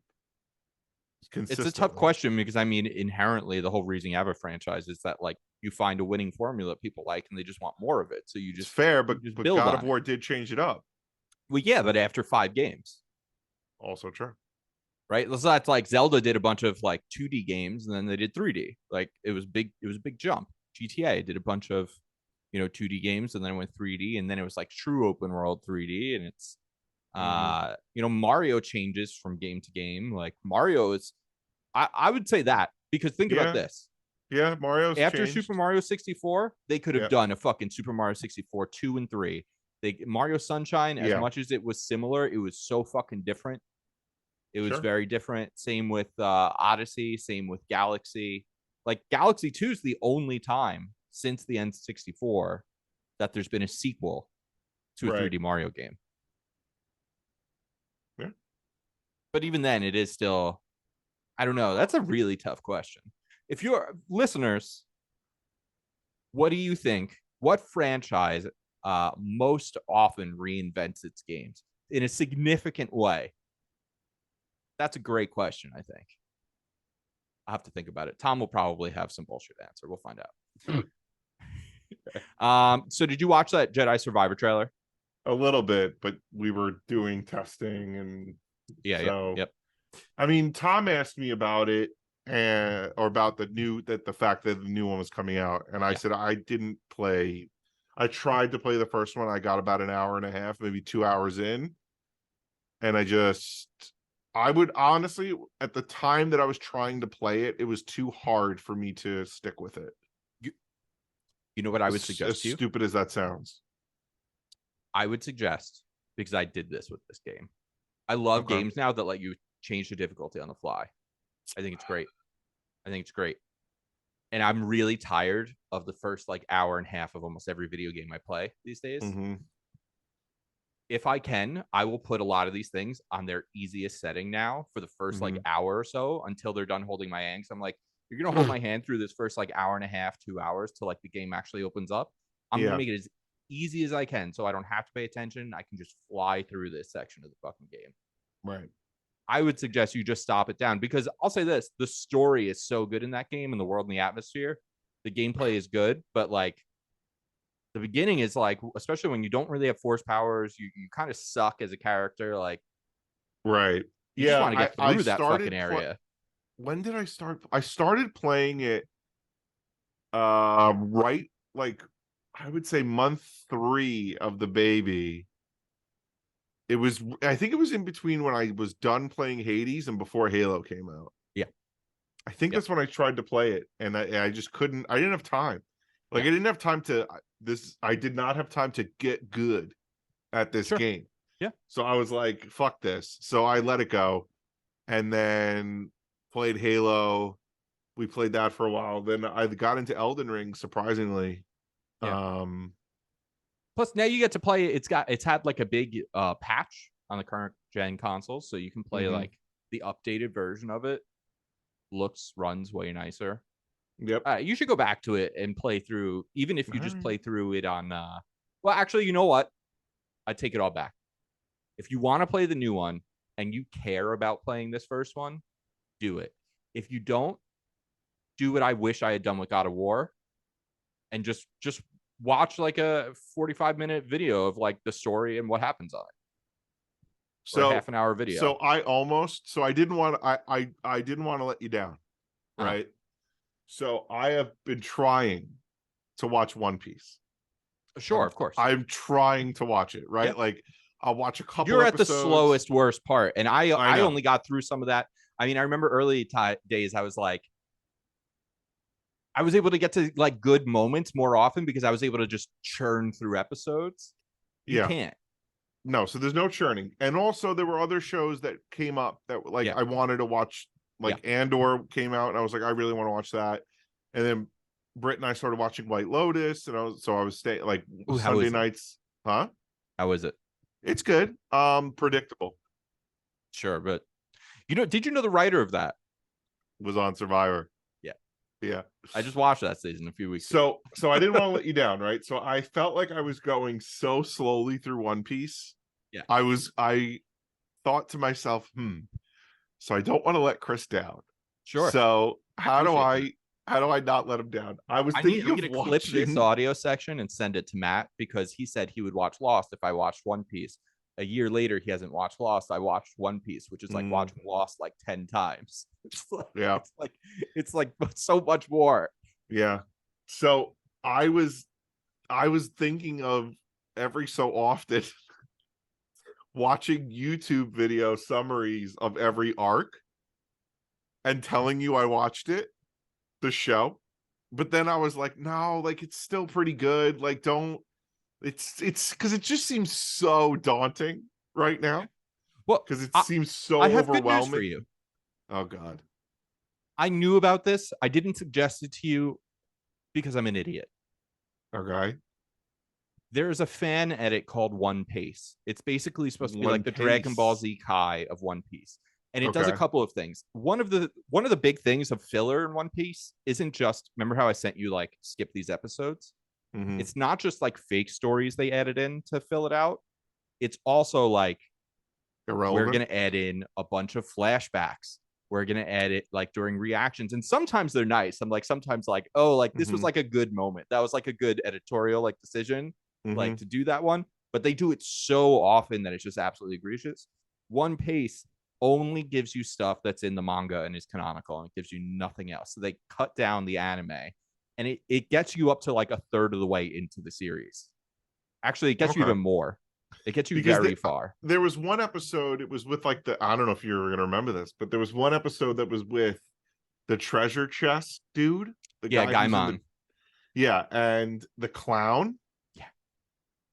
S1: It's a tough
S2: consistently?
S1: question because I mean, inherently, the whole reason you have a franchise is that like you find a winning formula people like, and they just want more of it. So you
S2: It's
S1: just
S2: fair,
S1: you just
S2: but
S1: build
S2: God of
S1: on it.
S2: War did change it up.
S1: Well, yeah, but after 5 games,
S2: Also true.
S1: right? So that's like Zelda did a bunch of like 2D games, and then they did 3D. Like it was big. It was a big jump. GTA did a bunch of 2D games, and then it went 3D, and then it was like true open world 3D, and it's Mario changes from game to game. Like Mario is, I would say that because think about
S2: Yeah,
S1: this.
S2: yeah. Mario's
S1: After Super
S2: changed.
S1: Mario 64, they could have
S2: Yeah,
S1: done a fucking Super Mario 64 2 and 3. Mario Sunshine, as
S2: yeah.
S1: much as it was similar, it was so fucking different. It was
S2: Sure.
S1: very different. Same with Odyssey. Same with Galaxy. Like Galaxy 2 is the only time since the N64 that there's been a sequel to a 3D Mario game.
S2: Yeah.
S1: But even then, it is still, I don't know. That's a really tough question. If you're listeners, what do you think? What franchise most often reinvents its games in a significant way? That's a great question, I think. I'll have to think about it. Tom will probably have some bullshit answer. We'll find out. So did you watch that Jedi Survivor trailer?
S2: A little bit, but we were doing testing and
S1: yep.
S2: I mean, Tom asked me about it or about the fact that the new one was coming out, and I said I didn't play. I tried to play the first one. I got about an hour and a half, maybe 2 hours in, and I would honestly, at the time that I was trying to play it, it was too hard for me to stick with it.
S1: You know what I would suggest
S2: as
S1: to you?
S2: Stupid as that sounds.
S1: I would suggest, because I did this with this game. I love games now that let you change the difficulty on the fly. I think it's great. And I'm really tired of the first like hour and a half of almost every video game I play these days.
S2: Mm-hmm.
S1: If I can, I will put a lot of these things on their easiest setting now for the first like hour or so until they're done holding my hand. So I'm like, you're going to hold my hand through this first like hour and a half, 2 hours till like the game actually opens up. I'm going to make it as easy as I can so I don't have to pay attention. I can just fly through this section of the fucking game.
S2: Right.
S1: I would suggest you just stop it down, because I'll say this, the story is so good in that game, and the world and the atmosphere. The gameplay is good, but like the beginning is like, especially when you don't really have force powers, you kind of suck as a character. Like,
S2: right.
S1: You just want to get through that fucking area.
S2: When did I start? I started playing it right, like I would say month 3 of the baby. I think it was in between when I was done playing Hades and before Halo came out.
S1: Yeah.
S2: I think that's when I tried to play it, and I just couldn't. I didn't have time. Like I didn't have time to I did not have time to get good at this game.
S1: Yeah.
S2: So I was like, fuck this. So I let it go, and then played Halo. We played that for a while. Then I got into Elden Ring, surprisingly.
S1: Yeah. Plus, now you get to play. It's had like a big patch on the current gen consoles, so you can play like the updated version of it. Runs way nicer.
S2: Yep.
S1: You should go back to it and play through, even if you just play through it on. Well, actually, you know what? I take it all back. If you want to play the new one and you care about playing this first one, do it. If you don't, do what I wish I had done with God of War, and just watch like a 45-minute video of like the story and what happens on it. So a half an hour video.
S2: So I didn't want to let you down. Right. So I have been trying to watch One Piece.
S1: Sure, of course.
S2: I'm trying to watch it, right? Yeah. Like I'll watch a couple
S1: You're
S2: episodes.
S1: At the slowest, worst part. And I only got through some of that. I mean, I remember early days, I was like, I was able to get to like good moments more often because I was able to just churn through episodes. You can't.
S2: No, so there's no churning. And also there were other shows that came up that like I wanted to watch. Like Andor came out, and I was like, I really want to watch that. And then Britt and I started watching White Lotus, and I was staying like Sunday nights. Huh?
S1: How is it?
S2: It's good. Predictable.
S1: Sure, but did you know the writer of that
S2: was on Survivor? Yeah.
S1: I just watched that season a few weeks ago.
S2: So I didn't want to let you down, right? So I felt like I was going so slowly through One Piece.
S1: Yeah.
S2: I thought to myself, so I don't want to let Chris down.
S1: Sure.
S2: So how do I not let him down? I'm going
S1: to clip this audio section and send it to Matt, because he said he would watch Lost if I watched One Piece. A year later, he hasn't watched Lost. I watched One Piece, which is like watching Lost like 10 times. It's like so much more.
S2: Yeah. So I was thinking of every so often watching YouTube video summaries of every arc and telling you I watched it, the show. But then I was like, no, like it's still pretty good. Like it's because it just seems so daunting right now.
S1: Well,
S2: because it seems so
S1: I have
S2: overwhelming.
S1: good news for you.
S2: Oh God.
S1: I knew about this. I didn't suggest it to you because I'm an idiot.
S2: Okay.
S1: There's a fan edit called One Piece. It's basically supposed to be
S2: One
S1: like the Dragon Ball
S2: Piece.
S1: Z Kai of One Piece. And it does a
S2: Okay.
S1: couple of things. One of the big things of filler in One Piece isn't just, remember how I sent you like skip these episodes?
S2: Mhm.
S1: It's not just like fake stories they added in to fill it out. It's also like we're
S2: Irrelevant.
S1: going to add in a bunch of flashbacks. We're going to add it like during reactions. And sometimes they're nice. I'm like, sometimes like, oh, like this was like a good moment. That was like a good editorial like decision, like to do that one. But they do it so often that it's just absolutely egregious. One Piece only gives you stuff that's in the manga and is canonical, and it gives you nothing else. So they cut down the anime, and it gets you up to like a third of the way into the series. Actually, it gets you even more. It gets you
S2: Because
S1: very far.
S2: There was one episode, it was with like I don't know if you're gonna remember this, but there was one episode that was with the treasure chest dude. The
S1: Yeah,
S2: guy
S1: Gaimon.
S2: Yeah, and the clown.
S1: Yeah.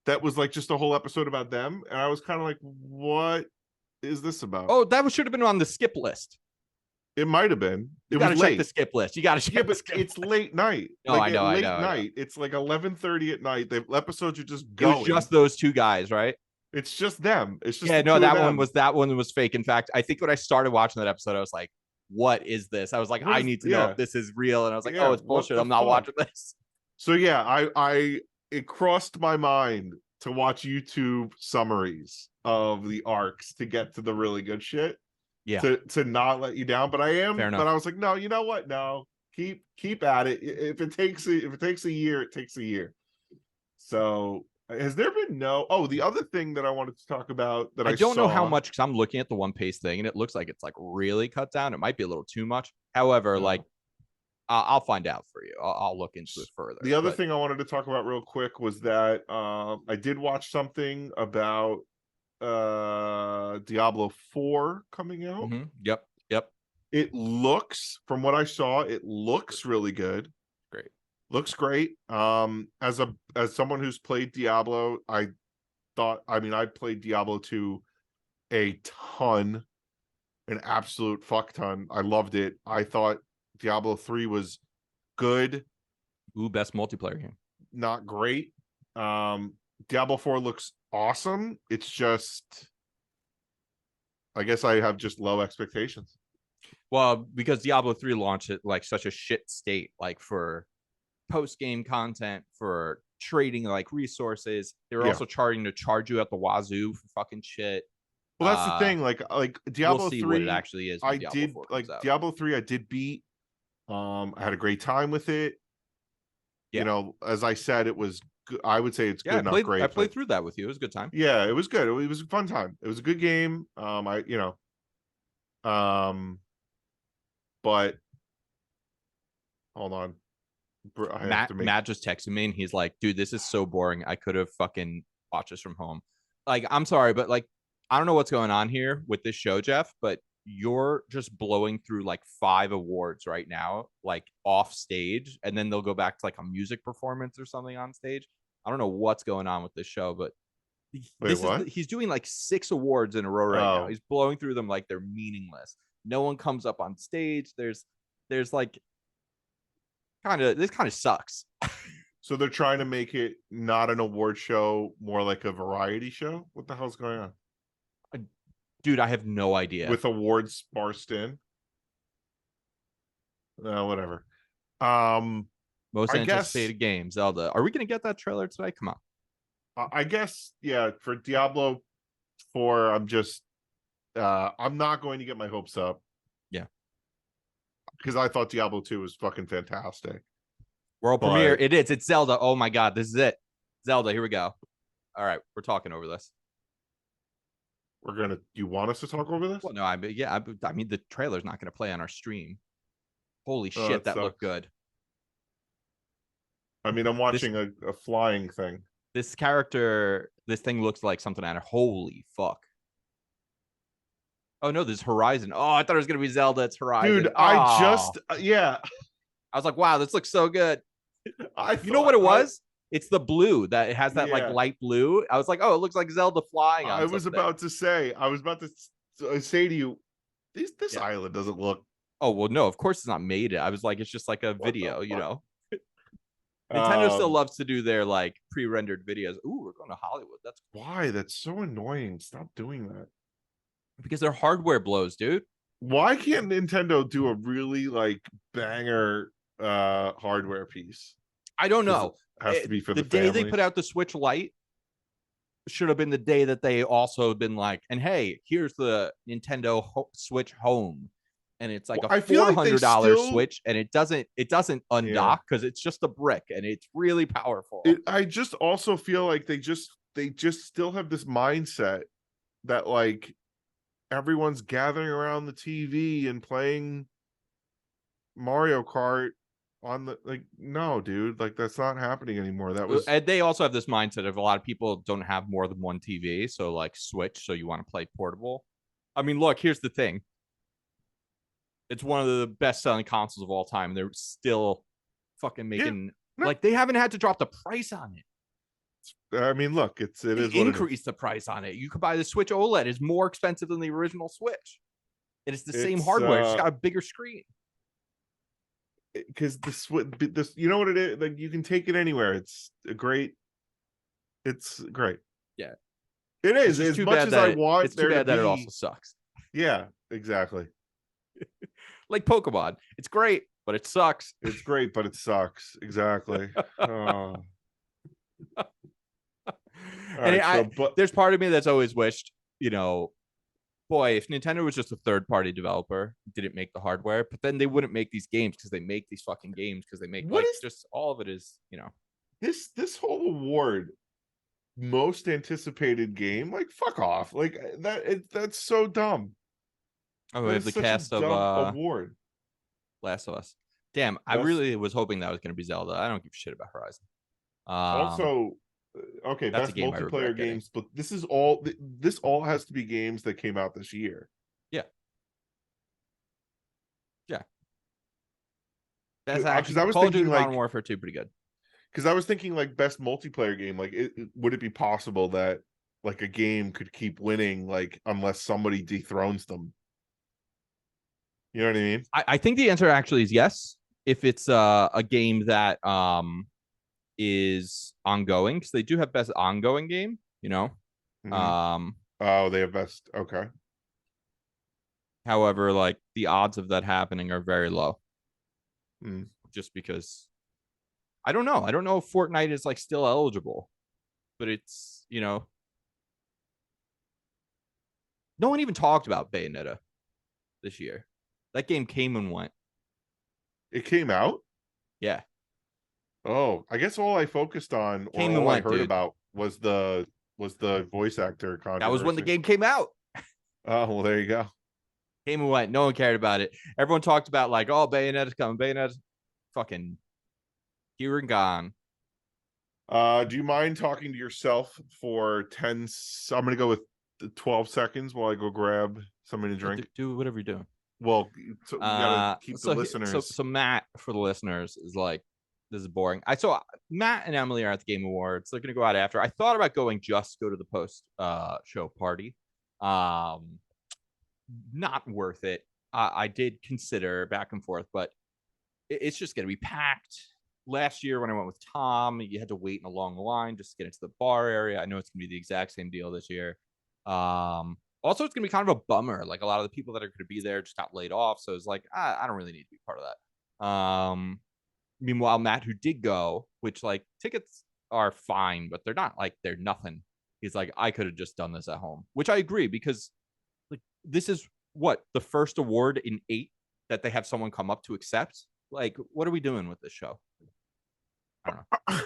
S2: That was like just a whole episode about them. And I was kind of like, what is this about?
S1: Oh, that should have been on the skip list.
S2: It might have been.
S1: You got to check the skip list. You got to check.
S2: Yeah, but it's late night.
S1: No,
S2: like
S1: I know.
S2: Late night. It's like 11:30 at night. The episodes are just going.
S1: It was just those two guys, right?
S2: It's just them. It's just
S1: that one was fake. In fact, I think when I started watching that episode, I was like, "What is this?" I was like, "I need to know if this is real." And I was like, "Oh, it's bullshit. I'm not watching this."
S2: So yeah, it crossed my mind to watch YouTube summaries of the arcs to get to the really good shit.
S1: Yeah.
S2: To not let you down, but I was like, no, you know what? No, keep at it. If it takes a year, it takes a year. So has there been the other thing that I wanted to talk about that I
S1: don't know how much, because I'm looking at the One Piece thing and it looks like it's like really cut down. It might be a little too much. However, like I'll find out for you. I'll look into it further.
S2: The other thing I wanted to talk about real quick was that I did watch something about Diablo 4 coming out.
S1: Yep.
S2: It looks, from what I saw, it looks really good.
S1: Great.
S2: Looks great. As someone who's played Diablo, I played Diablo 2 a ton, an absolute fuck ton. I loved it. I thought Diablo 3 was good.
S1: Ooh, best multiplayer game.
S2: Not great. Diablo 4 looks awesome. It's just, I guess I have just low expectations.
S1: Well, because Diablo 3 launched at like such a shit state, like for post-game content, for trading like resources. They were also charging to charge you at the wazoo for fucking shit.
S2: Well, that's the thing. Like Diablo
S1: we'll see
S2: 3,
S1: what it actually is.
S2: Diablo 3, I did beat. I had a great time with it. Yeah. You know, as I said, it was. I would say it's good, not great.
S1: I played through that with you. It was a good time.
S2: Yeah, it was good. It was a fun time. It was a good game. But hold on.
S1: Matt just texted me and he's like, dude, this is so boring. I could have fucking watched this from home. Like, I'm sorry, but like, I don't know what's going on here with this show, Jeff, but you're just blowing through like 5 awards right now, like off stage, and then they'll go back to like a music performance or something on stage. I don't know what's going on with this show, but he's doing like 6 awards in a row right now. He's blowing through them like they're meaningless. No one comes up on stage. There's like this kind of sucks.
S2: So they're trying to make it not an award show, more like a variety show. What the hell's going on?
S1: Dude, I have no idea.
S2: With awards sparsed in. Whatever.
S1: Most anticipated game, Zelda. Are we going to get that trailer today? Come on.
S2: I guess, yeah, for Diablo 4, I'm not going to get my hopes up.
S1: Yeah.
S2: Because I thought Diablo 2 was fucking fantastic.
S1: World premiere. It is. It's Zelda. Oh my God. This is it. Zelda. Here we go. All right. We're talking over this.
S2: You want us to talk over this?
S1: Well, no, I mean, the trailer's not going to play on our stream. Holy shit. That looked good.
S2: I mean, I'm watching a flying thing.
S1: This thing looks like something out of holy fuck. Oh no, this is Horizon. Oh, I thought it was gonna be Zelda. It's Horizon.
S2: Dude, I
S1: was like, wow, this looks so good. You know what it was? It's the blue that it has that like light blue. I was like, oh, it looks like Zelda flying on
S2: I was about to say to you, this island doesn't look
S1: Oh well, no, of course it's not made. I was like, it's just like a
S2: What the
S1: video, you
S2: fuck?
S1: know. Nintendo still
S2: Um,
S1: loves to do their like pre-rendered videos. Ooh, we're going to Hollywood. That's
S2: why? That's so annoying. Stop doing that.
S1: because their hardware blows, dude.
S2: Why can't Nintendo do a really like banger hardware piece?
S1: I don't
S2: Because it
S1: know.
S2: has to be for
S1: The
S2: the
S1: day they put
S2: families.
S1: out the Switch Lite should have been the day that they also been like, and hey, here's the Nintendo Switch Home, and it's like
S2: Well,
S1: a
S2: I feel like they
S1: $400
S2: still,
S1: Switch, and it doesn't
S2: yeah.
S1: undock because it's just a brick and it's really powerful.
S2: I just also feel like they just still have this mindset that like everyone's gathering around the TV and playing Mario Kart on the like no dude, like that's not happening anymore. That was
S1: And they also have this mindset of a lot of people don't have more than one TV, so like Switch, so you want to play portable. I mean, look, here's the thing. It's one of the best selling consoles of all time. They're still fucking
S2: yeah.
S1: making
S2: No,
S1: like they haven't had to drop the price on it.
S2: I mean look, it
S1: They
S2: is what it is.
S1: increased the price on it. You could buy the Switch OLED. It's more expensive than the original Switch. And it's the same
S2: It's
S1: hardware. It's just got a bigger screen.
S2: because this you know what it is, like you can take it anywhere. It's great.
S1: Yeah.
S2: It
S1: It's
S2: is
S1: just
S2: as
S1: too
S2: much
S1: bad
S2: as I
S1: that
S2: want
S1: it's too
S2: there to
S1: bad that it also
S2: be.
S1: sucks.
S2: Yeah, exactly.
S1: Like Pokemon. It's great, but it sucks.
S2: It's great, but it sucks. Exactly. Oh. All
S1: And
S2: right, so but
S1: there's part of me that's always wished, you know, boy, if Nintendo was just a third party developer, didn't make the hardware, but then they wouldn't make these games because they make these fucking games because they make
S2: what
S1: like
S2: is
S1: just all of it is, you know.
S2: this whole award most anticipated game? Like fuck off. Like that's so dumb.
S1: Oh, we
S2: That
S1: have
S2: is
S1: the
S2: such a
S1: cast of
S2: dumb award.
S1: Last of Us. Damn, I
S2: Best
S1: really was hoping that was gonna be Zelda. I don't give a shit about Horizon.
S2: also okay,
S1: That's a
S2: best
S1: game I regret
S2: multiplayer
S1: getting.
S2: games, but this all has to be games that came out this year.
S1: Yeah. Yeah. That's
S2: Because
S1: actually
S2: I was
S1: Call of
S2: thinking
S1: Duty Modern
S2: like
S1: Warfare 2 pretty good.
S2: because I was thinking like best multiplayer game. Like, would it be possible that like a game could keep winning like unless somebody dethrones them? You know what I mean?
S1: I think the answer actually is yes. If it's a game that is ongoing, because they do have best ongoing game, you know.
S2: Mhm.
S1: Um,
S2: Oh, they have best. Okay.
S1: however, like the odds of that happening are very low,
S2: Mm.
S1: just because I don't know. I don't know if Fortnite is like still eligible, but it's you know, no one even talked about Bayonetta this year. That game came and went.
S2: It came out.
S1: Yeah,
S2: Oh, I guess all I focused on or
S1: came and
S2: all I
S1: went,
S2: heard
S1: dude.
S2: about was the voice actor
S1: That was when the
S2: controversy.
S1: game came out.
S2: Oh, well, there you go.
S1: Came and went. No one cared about it. Everyone talked about like, oh, Bayonetta's coming. Bayonetta's fucking here and gone.
S2: Do you mind talking to yourself for 10? I'm gonna go with 12 seconds while I go grab something to drink.
S1: Do whatever you're doing.
S2: Well, so we gotta keep the listeners.
S1: So Matt, for the listeners, is like, this is boring. I saw Matt and Emily are at the Game Awards. They're gonna go out after. I thought about going just go to the post show party. Not worth it. I did consider back and forth, but it's just gonna be packed. Last year when I went with Tom, you had to wait in a long line just to get into the bar area. I know it's gonna be the exact same deal this year. Also, it's gonna be kind of a bummer. Like a lot of the people that are gonna be there just got laid off, so it's like I don't really need to be part of that. Meanwhile, Matt, who did go, which like tickets are fine, but they're not like they're nothing. He's like, I could have just done this at home, which I agree because like this is what the first award in 8 that they have someone come up to accept. Like, what are we doing with this show? I don't know.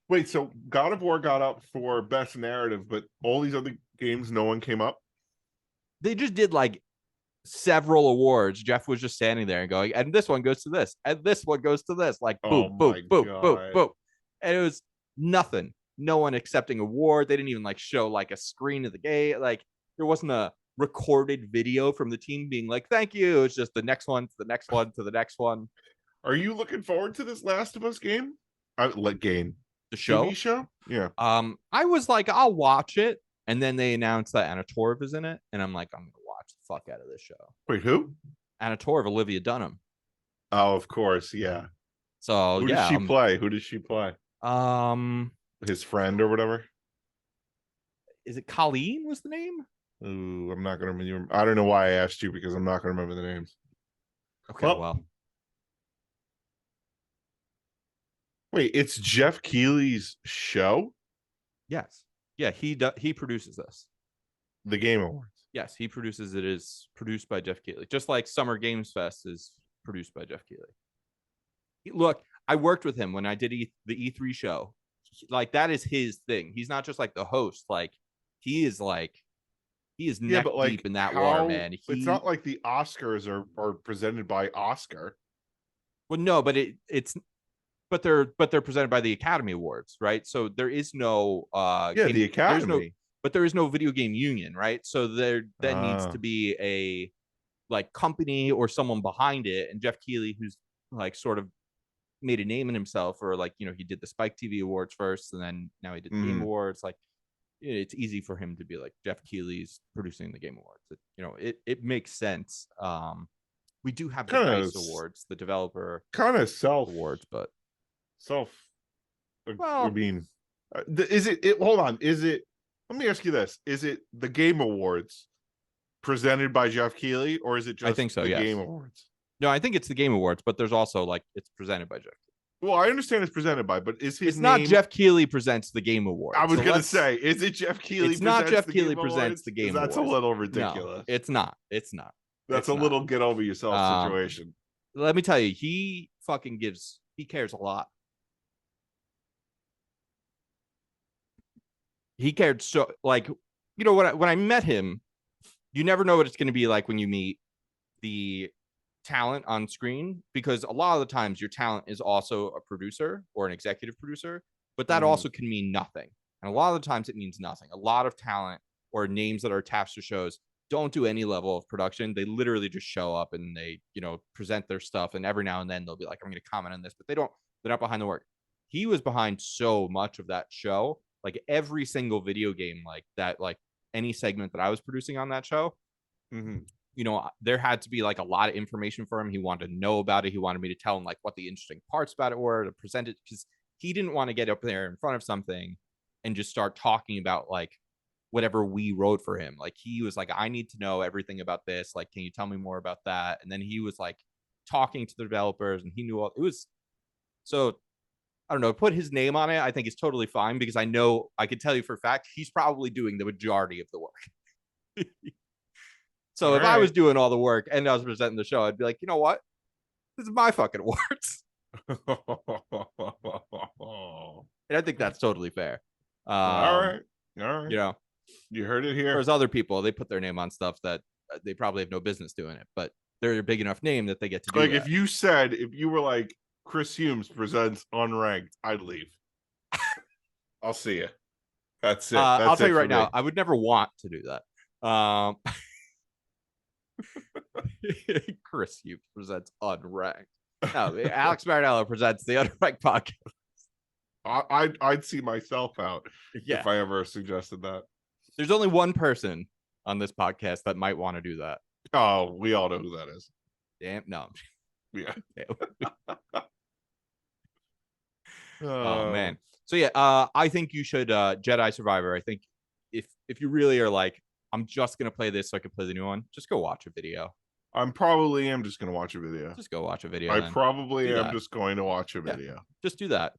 S2: Wait, so God of War got up for best narrative, but all these other games, no one came up.
S1: They just did like several awards. Jeff was just standing there and going, and this one goes to this, and this one goes to this, like
S2: Oh
S1: boop, boop,
S2: my
S1: boop, boop,
S2: god!
S1: boop. And it was nothing. No one accepting award. They didn't even like show like a screen of the game. Like there wasn't a recorded video from the team being like, thank you. It's just the next one to the next one to the next one.
S2: Are you looking forward to this Last of Us game? Like game,
S1: The
S2: TV
S1: show.
S2: show? Yeah.
S1: I was like, I'll watch it. And then they announced that Anna Torv is in it. And I'm like, I'm gonna watch the fuck out of this show.
S2: Wait, who?
S1: and a tour of Olivia Dunham.
S2: Oh, of course, yeah.
S1: So
S2: who
S1: yeah,
S2: does she play? Who does she play?
S1: His
S2: friend or whatever.
S1: Is it Colleen? Was the name?
S2: Ooh, I'm not gonna remember. I don't know why I asked you because I'm not gonna remember the names.
S1: Okay, well.
S2: Wait, it's Jeff Keighley's show?
S1: Yes. Yeah, he produces this.
S2: The Game Awards.
S1: Yes, he produces it. Is produced by Jeff Keighley, just like Summer Games Fest is produced by Jeff Keighley. Look, I worked with him when I did the E3 show. Like, that is his thing. He's not just like the host. Like, he is neck deep in that water, man.
S2: It's not like the Oscars are presented by Oscar.
S1: Well, no, but but they're presented by the Academy Awards, right? So there is no
S2: the Academy.
S1: There is no video game union, right? So there needs to be a like company or someone behind it. And Jeff Keighley, who's like sort of made a name in himself, or like, you know, he did the Spike TV Awards first, and then now he did the Game Awards. Like, it's easy for him to be like, Jeff Keighley's producing the Game Awards. It makes sense. We do have the DICE Awards, the developer
S2: kind of
S1: awards, but
S2: I mean, is it? Hold on, is it? Let me ask you this: is it the Game Awards presented by Jeff Keighley, or is it just
S1: I think so,
S2: the
S1: yes.
S2: Game Awards?
S1: No, I think it's the Game Awards, but there's also like it's presented by Jeff.
S2: Well, I understand it's presented by, but is his
S1: it's
S2: name...
S1: not Jeff Keighley presents the Game Awards.
S2: I was going to say, is it Jeff Keighley?
S1: It's not Jeff Keighley presents the Game
S2: Awards? That's
S1: Awards.
S2: a little ridiculous.
S1: No, it's not.
S2: That's a little get over yourself situation.
S1: Let me tell you, he cares a lot. He cared so, like, you know, when I met him, you never know what it's going to be like when you meet the talent on screen, because a lot of the times your talent is also a producer or an executive producer, but that also can mean nothing. And a lot of the times it means nothing. A lot of talent or names that are attached to shows don't do any level of production. They literally just show up and they, you know, present their stuff, and every now and then they'll be like, I'm going to comment on this, but they're not behind the work. He was behind so much of that show, like every single video game, like that, like any segment that I was producing on that show. You know, there had to be like a lot of information for him. He wanted to know about it. He wanted me to tell him like what the interesting parts about it were, to present it, because he didn't want to get up there in front of something and just start talking about like whatever we wrote for him. Like, he was like, I need to know everything about this. Like, can you tell me more about that? And then he was like talking to the developers, and he knew it was, so I don't know, put his name on it, I think is totally fine, because I know, I could tell you for a fact, he's probably doing the majority of the work. So if I was doing all the work and I was presenting the show, I'd be like, you know what? This is my fucking awards. And I think that's totally fair.
S2: All right.
S1: You know,
S2: you heard it here.
S1: Whereas other people, they put their name on stuff that they probably have no business doing it, but they're a big enough name that they get to do
S2: like
S1: that.
S2: If you were like, Chris Humes presents Unranked, I'd leave. I'll see you. That's it.
S1: I'll tell you right now, I would never want to do that. Chris Humes presents Unranked. No, Alex Marinello presents the Unranked podcast.
S2: I'd see myself out if I ever suggested that.
S1: There's only one person on this podcast that might want to do that.
S2: Oh, we all know who that is.
S1: Damn, no.
S2: Yeah.
S1: Oh man. So yeah, I think you should Jedi Survivor. I think if you really are like, I'm just gonna play this so I can play the new one, just go watch a video.
S2: I'm probably just gonna watch a video.
S1: Just go watch a video.
S2: I probably am just going to watch a video.
S1: Just do that.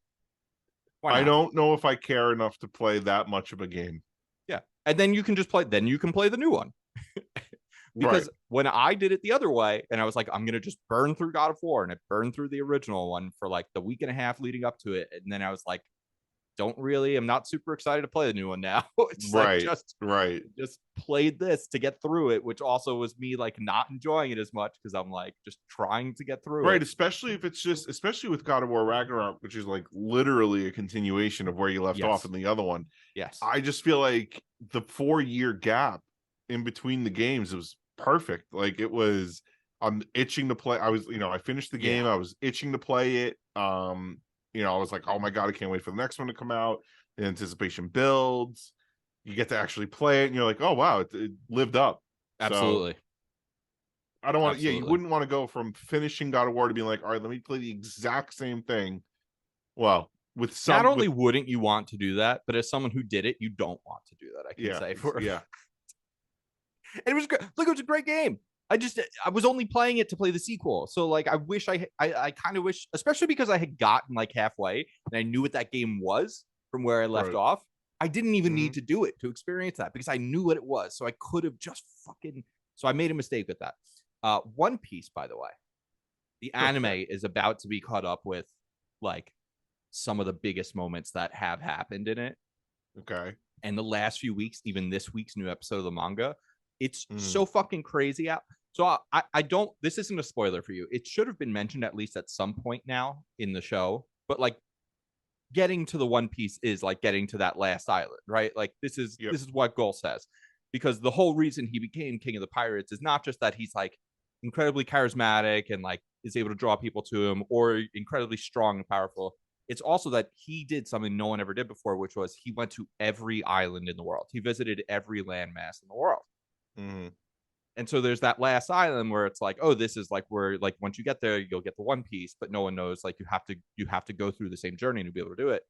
S2: I don't know if I care enough to play that much of a game.
S1: Yeah. And then you can just play, then you can play the new one. Because when I did it the other way, and I was like, I'm going to just burn through God of War, and I burned through the original one for like the week and a half leading up to it. And then I was like, I'm not super excited to play the new one now. It's just played this to get through it, which also was me like not enjoying it as much, because I'm like just trying to get through it.
S2: Especially with God of War Ragnarok, which is like literally a continuation of where you left off in the other one.
S1: Yes.
S2: I just feel like the 4-year gap in between the games was perfect. Like, it was, I'm itching to play. I finished the game. I was itching to play it. I was like, oh my God, I can't wait for the next one to come out. The anticipation builds. You get to actually play it, and you're like, oh wow, it lived up.
S1: Absolutely.
S2: I don't want. Yeah, you
S1: Absolutely.
S2: wouldn't want to go from finishing God of War to being like, all right, let me play the exact same thing. Well, with some.
S1: Not only wouldn't you want to do that, but as someone who did it, you don't want to do that. I can say for
S2: yeah.
S1: And it was great. Look, it was a great game. I was only playing it to play the sequel. So like I wish I kind of wish, especially because I had gotten like halfway and I knew what that game was from where I left off. I didn't even need to do it to experience that because I knew what it was. So I could have just so I made a mistake with that. One Piece, by the way, the anime is about to be caught up with like some of the biggest moments that have happened in it.
S2: Okay.
S1: And the last few weeks, even this week's new episode of the manga, it's so fucking crazy out. So I don't, this isn't a spoiler for you. It should have been mentioned at least at some point now in the show, but like getting to the One Piece is like getting to that last island, right? Like this is what Goal says, because the whole reason he became King of the Pirates is not just that he's like incredibly charismatic and like is able to draw people to him or incredibly strong and powerful. It's also that he did something no one ever did before, which was he went to every island in the world. He visited every landmass in the world. And so there's that last island where it's like, oh, this is like where like once you get there, you'll get the One Piece, but no one knows like you have to go through the same journey to be able to do it.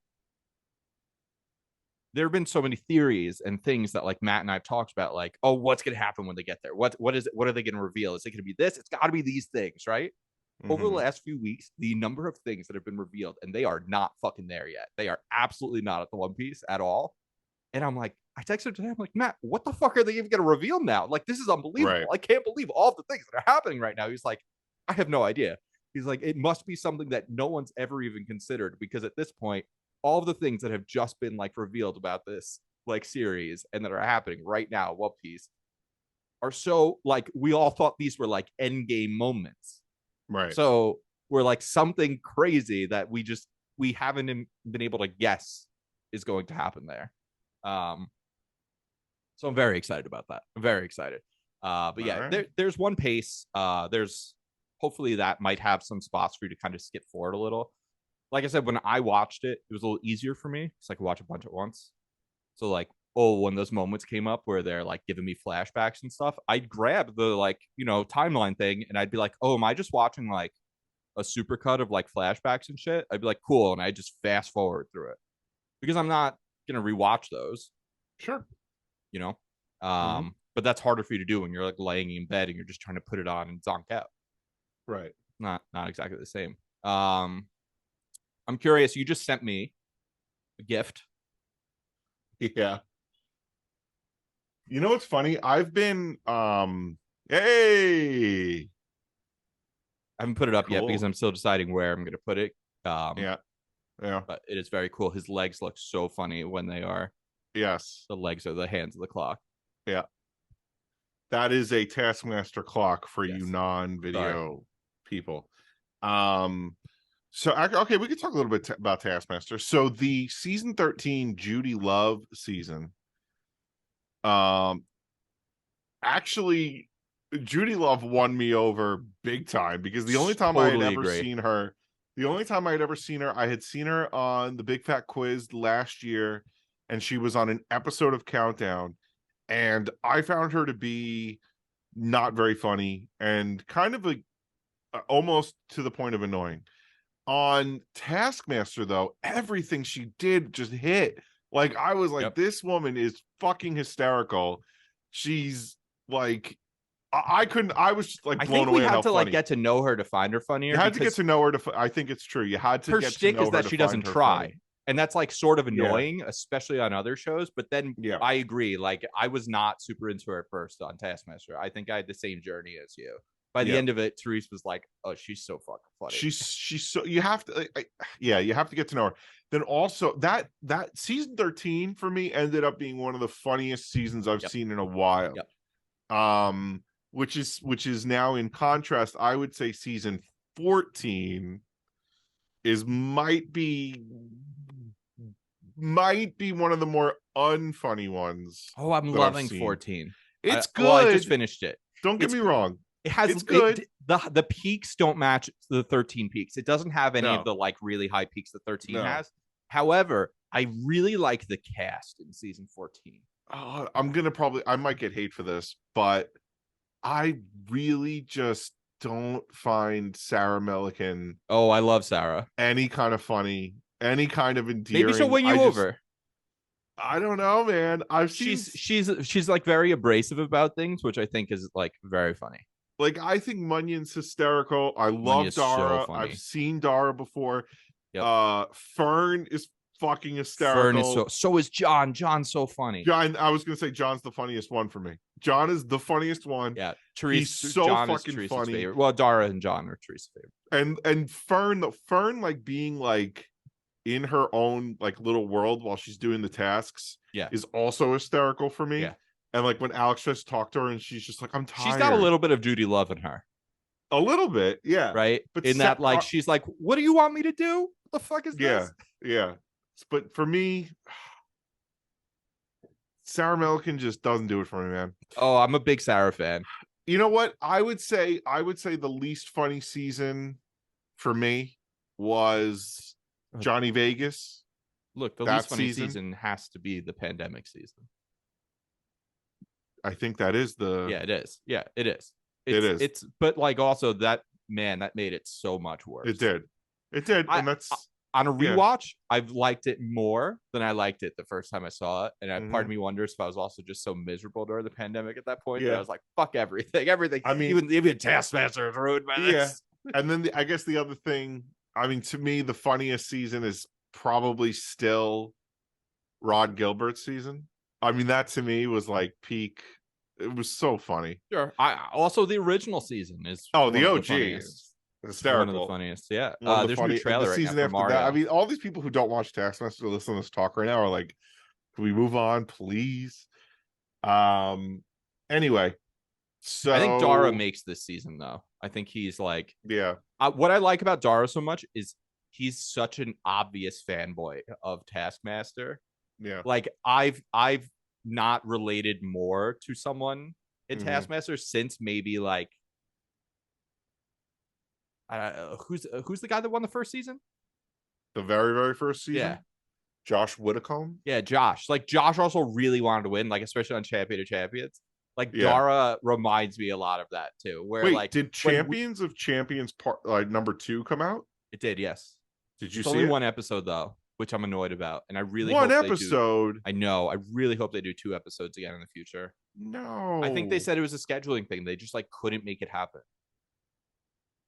S1: There have been so many theories and things that like Matt and I've talked about, like, oh, what's gonna happen when they get there? What is it? What are they gonna reveal? Is it gonna be this? It's gotta be these things, right? Over the last few weeks, the number of things that have been revealed, and they are not fucking there yet. They are absolutely not at the One Piece at all. And I'm like, I texted today. I'm like, Matt, what the fuck are they even going to reveal now? Like, this is unbelievable.
S2: Right.
S1: I can't believe all of the things that are happening right now. He's like, I have no idea. He's like, it must be something that no one's ever even considered because at this point, all of the things that have just been like revealed about this like series and that are happening right now, One Piece, are so like we all thought these were like end game moments.
S2: Right.
S1: So we're like something crazy that we haven't been able to guess is going to happen there. So I'm very excited about that. I'm very excited. But yeah, there's One Piece. There's hopefully that might have some spots for you to kind of skip forward a little. Like I said, when I watched it, it was a little easier for me because I could watch a bunch at once. So like, oh, when those moments came up where they're like giving me flashbacks and stuff, I'd grab the like, timeline thing and I'd be like, oh, am I just watching like a supercut of like flashbacks and shit? I'd be like, cool. And I just fast forward through it because I'm not going to rewatch those.
S2: Sure.
S1: But that's harder for you to do when you're like laying in bed and you're just trying to put it on and zonk out.
S2: Right.
S1: Not exactly the same. I'm curious. You just sent me a gift.
S2: Yeah. You know what's funny? I've been hey.
S1: I haven't put it up yet because I'm still deciding where I'm going to put it.
S2: Yeah.
S1: But it is very cool. His legs look so funny when they are.
S2: Yes.
S1: The legs are the hands of the clock.
S2: Yeah. That is a Taskmaster clock for you non-video people. So okay, we could talk a little bit about Taskmaster. So the season 13 Judy Love season, actually Judy Love won me over big time because the only time I had ever seen her, I had seen her on the Big Fat Quiz last year, and she was on an episode of Countdown, and I found her to be not very funny and kind of almost to the point of annoying. On Taskmaster, though, everything she did just hit. Like, I was like, this woman is fucking hysterical. She's like, I was just like blown away.
S1: We had to like get to know her to find her funnier.
S2: You had to get to know her I think it's true. You had to
S1: her
S2: get
S1: shtick
S2: to know
S1: is that she doesn't try.
S2: Funny.
S1: And that's like sort of annoying, especially on other shows. But then I agree. Like, I was not super into her at first on Taskmaster. I think I had the same journey as you. By the end of it, Therese was like, "Oh, she's so fucking funny."
S2: She's so you have to, you have to get to know her. Then also that season 13 for me ended up being one of the funniest seasons I've seen in a while. Which is now in contrast. I would say season 14 might be one of the more unfunny ones.
S1: Oh, I'm loving 14.
S2: It's good.
S1: Well, I just finished it.
S2: Don't get me wrong.
S1: It's good. The peaks don't match the 13 peaks. It doesn't have any of the like really high peaks that 13 has. However, I really like the cast in season 14.
S2: I might get hate for this, but I really just don't find Sarah Millican
S1: Oh, I love Sarah.
S2: any kind of funny, any kind of
S1: Maybe she'll
S2: endearing.
S1: win you over.
S2: I don't know, man. I've seen
S1: She's like very abrasive about things, which I think is like very funny.
S2: like I think Munyon's hysterical. I love
S1: Munya's so
S2: Dara.
S1: funny.
S2: I've seen Dara before.
S1: Yep.
S2: Fern is fucking hysterical.
S1: Fern is so is John. John's so funny.
S2: John, I was gonna say John's the funniest one for me. John is the funniest one.
S1: Yeah,
S2: he's so
S1: John
S2: fucking
S1: is
S2: funny.
S1: favorite. Well, Dara and John are Teresa's favorite.
S2: And Fern like being like in her own like little world while she's doing the tasks.
S1: Yeah,
S2: is also hysterical for me.
S1: Yeah,
S2: and like when Alex tries to talk to her and she's just like, I'm tired.
S1: She's got a little bit of Judy Love in her.
S2: A little bit, yeah.
S1: Right, but in that like she's like, what do you want me to do? What the fuck is this?
S2: Yeah. But for me, Sarah Millican just doesn't do it for me, man.
S1: Oh, I'm a big Sarah fan.
S2: You know what? I would say the least funny season for me was Johnny Vegas.
S1: Look, the least funny season has to be the pandemic season.
S2: I think that is the.
S1: Yeah, it is. Yeah, it is.
S2: It is.
S1: It's but like also that made it so much worse.
S2: It did. And that's
S1: on a rewatch. I've liked it more than I liked it the first time I saw it, and part of me wonders if I was also just so miserable during the pandemic at that point that I was like, "Fuck everything." I mean, even Taskmaster is ruined by this.
S2: And then I guess the other thing. I mean, to me, the funniest season is probably still Rod Gilbert's season. I mean, that to me was like peak. It was so funny.
S1: Sure. I also the original season is
S2: the OG is hysterical.
S1: One of the funniest. Yeah.
S2: There's a new trailer the season right after Mario. That. I mean, all these people who don't watch Taskmaster listen to this talk right now are like, "Can we move on, please?" Anyway, so
S1: I think Dara makes this season though. I think he's like, what I like about Dara so much is he's such an obvious fanboy of Taskmaster.
S2: Yeah.
S1: Like I've not related more to someone in Taskmaster since maybe like who's the guy that won the first season?
S2: The very, very first season?
S1: Yeah.
S2: Josh Whitcomb?
S1: Yeah, Josh. Like Josh also really wanted to win, like especially on Champion of Champions. Like Dara reminds me a lot of that too. Where like
S2: did Champions of Champions part like number 2 come out?
S1: It did, yes.
S2: Did you
S1: see
S2: only
S1: one episode though, which I'm annoyed about, and I really
S2: one episode.
S1: I know. I really hope they do 2 episodes again in the future.
S2: No,
S1: I think they said it was a scheduling thing. They just like couldn't make it happen.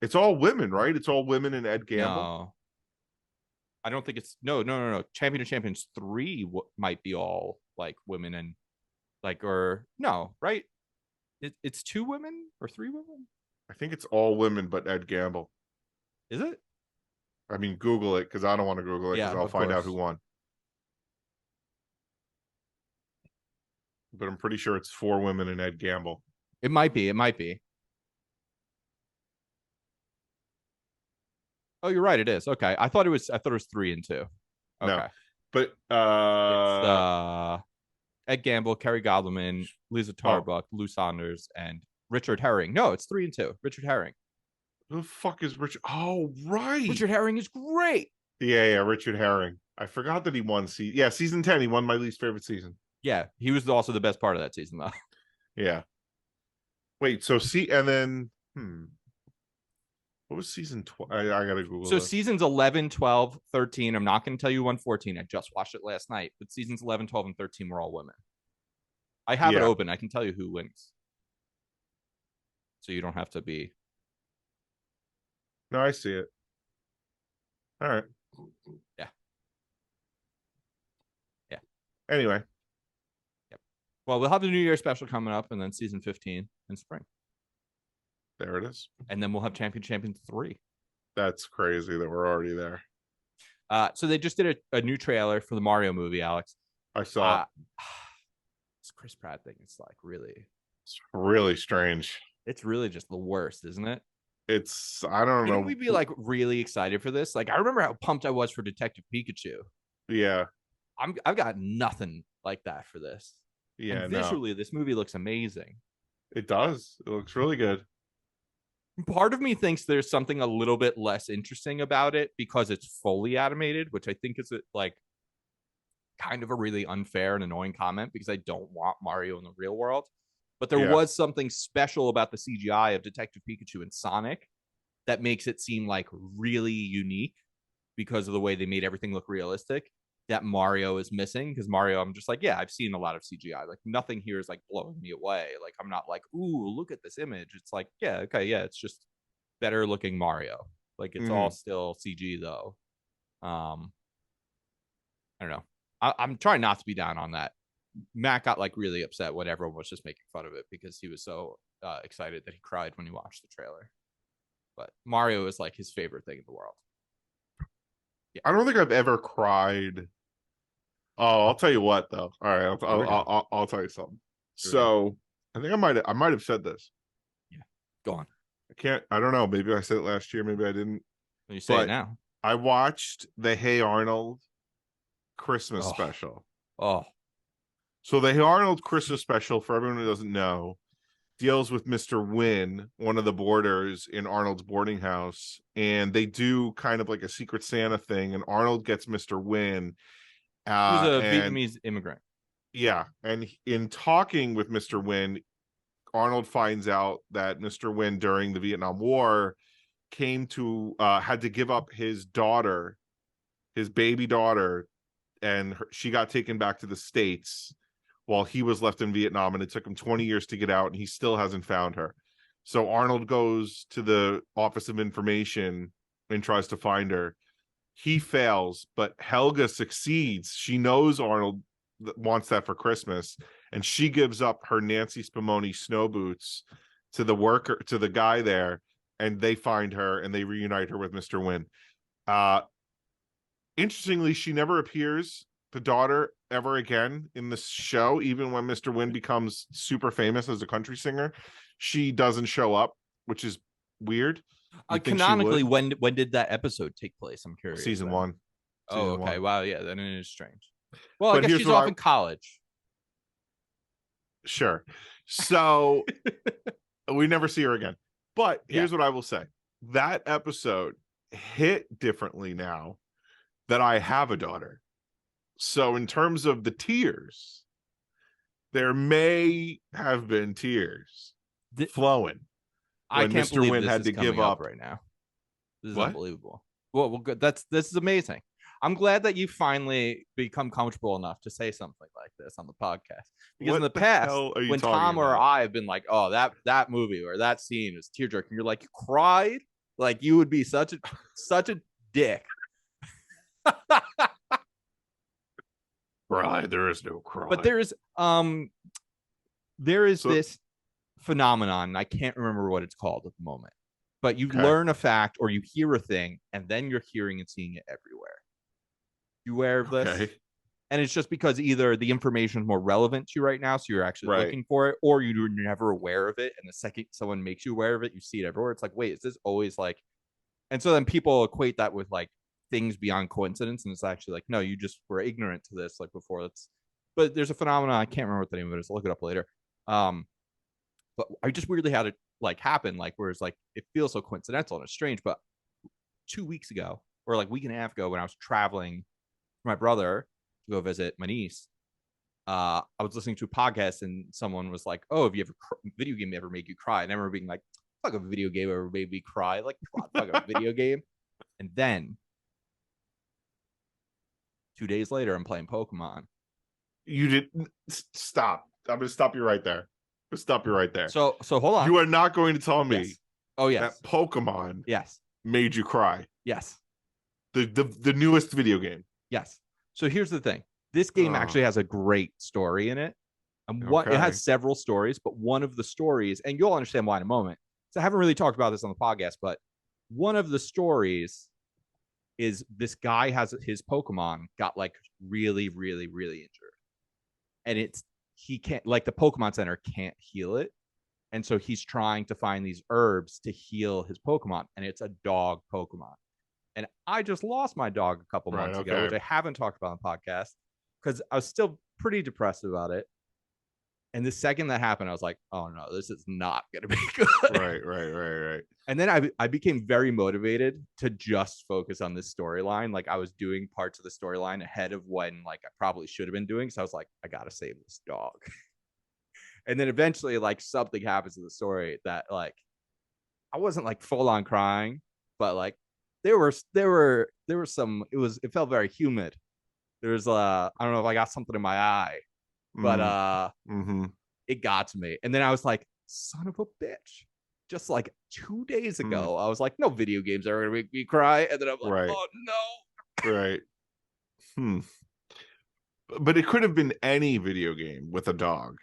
S2: It's all women, right? It's all women and Ed Gamble.
S1: No, I don't think it's no. Champion of Champions 3 might be all like women and like or no, right? It's 2 women or 3 women.
S2: I think it's all women but Ed Gamble.
S1: Is it?
S2: I mean, Google it because I don't want to Google it because I'll find out who won. But I'm pretty sure it's 4 women and Ed Gamble.
S1: It might be. Oh, you're right. It is. Okay. I thought it was 3 and 2. Okay.
S2: No, but
S1: it's, Ed Gamble, Kerry Godleman, Lisa Tarbuck, Lou Saunders, and Richard Herring. No, it's 3 and 2. Richard Herring.
S2: Who the fuck is Richard? Oh, right.
S1: Richard Herring is great.
S2: Yeah, Richard Herring. I forgot that he won season 10. He won my least favorite season.
S1: Yeah, he was also the best part of that season, though.
S2: Yeah. Wait, so and then what was season 12? I gotta Google.
S1: So seasons 11, 12, 13. I'm not going to tell you 114. I just watched it last night. But seasons 11, 12, and 13 were all women. I have it open. I can tell you who wins. So you don't have to be.
S2: No, I see it. All right.
S1: Yeah.
S2: Anyway.
S1: Yep. Well, we'll have the New Year special coming up, and then season 15 in spring.
S2: There it is.
S1: And then we'll have Champion 3.
S2: That's crazy that we're already there.
S1: So they just did a new trailer for the Mario movie, Alex.
S2: I saw it.
S1: This Chris Pratt thing is like
S2: it's really strange.
S1: It's really just the worst, isn't it?
S2: It's I don't know.
S1: We'd be like really excited for this. Like I remember how pumped I was for Detective Pikachu.
S2: Yeah.
S1: I've got nothing like that for this.
S2: Yeah.
S1: And visually, this movie looks amazing.
S2: It does. It looks really good.
S1: Part of me thinks there's something a little bit less interesting about it because it's fully animated, which I think is like kind of a really unfair and annoying comment because I don't want Mario in the real world. But there was something special about the CGI of Detective Pikachu and Sonic that makes it seem like really unique because of the way they made everything look realistic that Mario is missing. Because Mario, I'm just like, yeah, I've seen a lot of CGI. Like nothing here is like blowing me away. Like I'm not like, ooh, look at this image. It's like, yeah, okay, yeah, it's just better looking Mario. Like it's all still CG though. I don't know. I'm trying not to be down on that. Matt got like really upset when everyone was just making fun of it because he was so excited that he cried when he watched the trailer. But Mario is like his favorite thing in the world.
S2: Yeah. I don't think I've ever cried. Oh, I'll tell you what though. All right, I'll tell you something. So I think I might have said this.
S1: Yeah, go on.
S2: I don't know. Maybe I said it last year. Maybe I didn't.
S1: You say it now.
S2: I watched the Hey Arnold Christmas special.
S1: Oh.
S2: So the Hey Arnold Christmas special, for everyone who doesn't know, deals with Mr. Wynn, one of the boarders in Arnold's boarding house, and they do kind of like a Secret Santa thing, and Arnold gets Mr. Wynn.
S1: He was a Vietnamese immigrant.
S2: Yeah, and in talking with Mr. Wynn, Arnold finds out that Mr. Wynn during the Vietnam War had to give up his daughter, his baby daughter, and she got taken back to the States while he was left in Vietnam, and it took him 20 years to get out, and he still hasn't found her. So Arnold goes to the Office of Information and tries to find her. He fails, but Helga succeeds. She knows Arnold wants that for Christmas, and she gives up her Nancy Spumoni snow boots to the guy there, and they find her and they reunite her with Mr. Wynn. Interestingly, she never appears, the daughter, ever again in the show. Even when Mr. Wynn becomes super famous as a country singer, she doesn't show up, which is weird.
S1: Canonically, when did that episode take place? I'm curious.
S2: Season 1.
S1: Oh, okay. Wow, yeah, then it is strange. Well, I guess she's off in college.
S2: Sure. So we never see her again. But here's what I will say. That episode hit differently now that I have a daughter. So in terms of the tears, there may have been tears flowing.
S1: I can't believe Mr. Wynn had to give up right now. This is unbelievable. Well, good. This is amazing. I'm glad that you finally become comfortable enough to say something like this on the podcast. Because in the past, when Tom or I have been like, "Oh, that movie or that scene is tearjerking," you're like, "You cried?" Like you would be such a dick.
S2: Cry. There is no cry.
S1: But there is this phenomenon. I can't remember what it's called at the moment. But you learn a fact or you hear a thing, and then you're hearing and seeing it everywhere. You aware of this? Okay. And it's just because either the information is more relevant to you right now, so you're actually looking for it, or you're never aware of it. And the second someone makes you aware of it, you see it everywhere. It's like, wait, is this always like? And so then people equate that with like things beyond coincidence, and it's actually like, no, you just were ignorant to this like before. But there's a phenomenon, I can't remember what the name of it is. I'll look it up later. But I just weirdly had it like happen, like where it's like it feels so coincidental and it's strange. But 2 weeks ago, or like a week and a half ago, when I was traveling with my brother to go visit my niece, I was listening to a podcast and someone was like, "Oh, have you ever video game ever make you cry?" And I remember being like, "Fuck, a video game ever made me cry? Like, fuck a video game." And then 2 days later, I'm playing Pokemon.
S2: You didn't stop. I'm gonna stop you right there. Stop you right there.
S1: So hold on.
S2: You are not going to tell me
S1: that
S2: Pokemon made you cry.
S1: Yes.
S2: The newest video game.
S1: Yes. So here's the thing. This game actually has a great story in it. And it has several stories, but one of the stories, and you'll understand why in a moment. So I haven't really talked about this on the podcast, but one of the stories is this guy has his Pokemon got like really, really, really injured. And he can't, like the Pokemon Center can't heal it. And so he's trying to find these herbs to heal his Pokemon. And it's a dog Pokemon. And I just lost my dog a couple months ago, which I haven't talked about on the podcast because I was still pretty depressed about it. And the second that happened, I was like, oh no, this is not going to be good.
S2: Right.
S1: And then I became very motivated to just focus on this storyline. Like I was doing parts of the storyline ahead of when like I probably should have been doing. So I was like, I got to save this dog. And then eventually, like, something happens in the story that, like, I wasn't like full on crying, but like there were some. It felt very humid. There was I don't know if I got something in my eye, but
S2: Mm-hmm.
S1: it got to me. And then I was like, son of a bitch. Just like 2 days ago, I was like, no video games are gonna make me cry. And then I'm like,
S2: Right.
S1: oh no.
S2: Right. But it could have been any video game with a dog.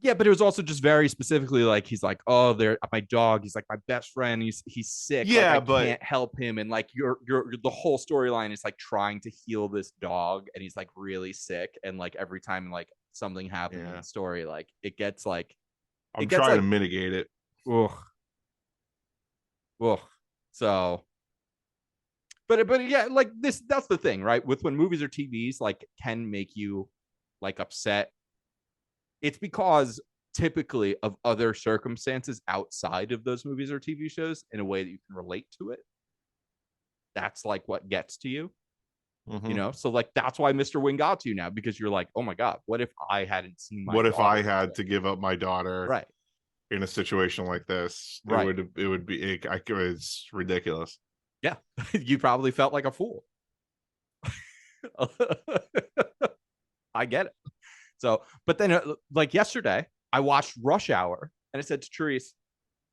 S1: Yeah, but it was also just very specifically like he's like, oh, there, my dog. He's like my best friend. He's sick.
S2: Yeah,
S1: like I
S2: but
S1: can't help him. And like you're the whole storyline is like trying to heal this dog, and he's like really sick. And like every time like something happens in the story, like it gets like
S2: I'm trying to mitigate it.
S1: Ugh. Ugh. So, but yeah, like that's the thing, right? With when movies or TVs like can make you like upset, it's because typically of other circumstances outside of those movies or TV shows in a way that you can relate to it. That's like what gets to you, you know? So like that's why Mr. Wing got to you now, because you're like, oh my God, what if I hadn't seen my
S2: What if I
S1: daughter
S2: had to give up my daughter
S1: right
S2: in a situation like this?
S1: Right.
S2: It would be it's ridiculous.
S1: Yeah. You probably felt like a fool. I get it. So, but then like yesterday, I watched Rush Hour and I said to Therese,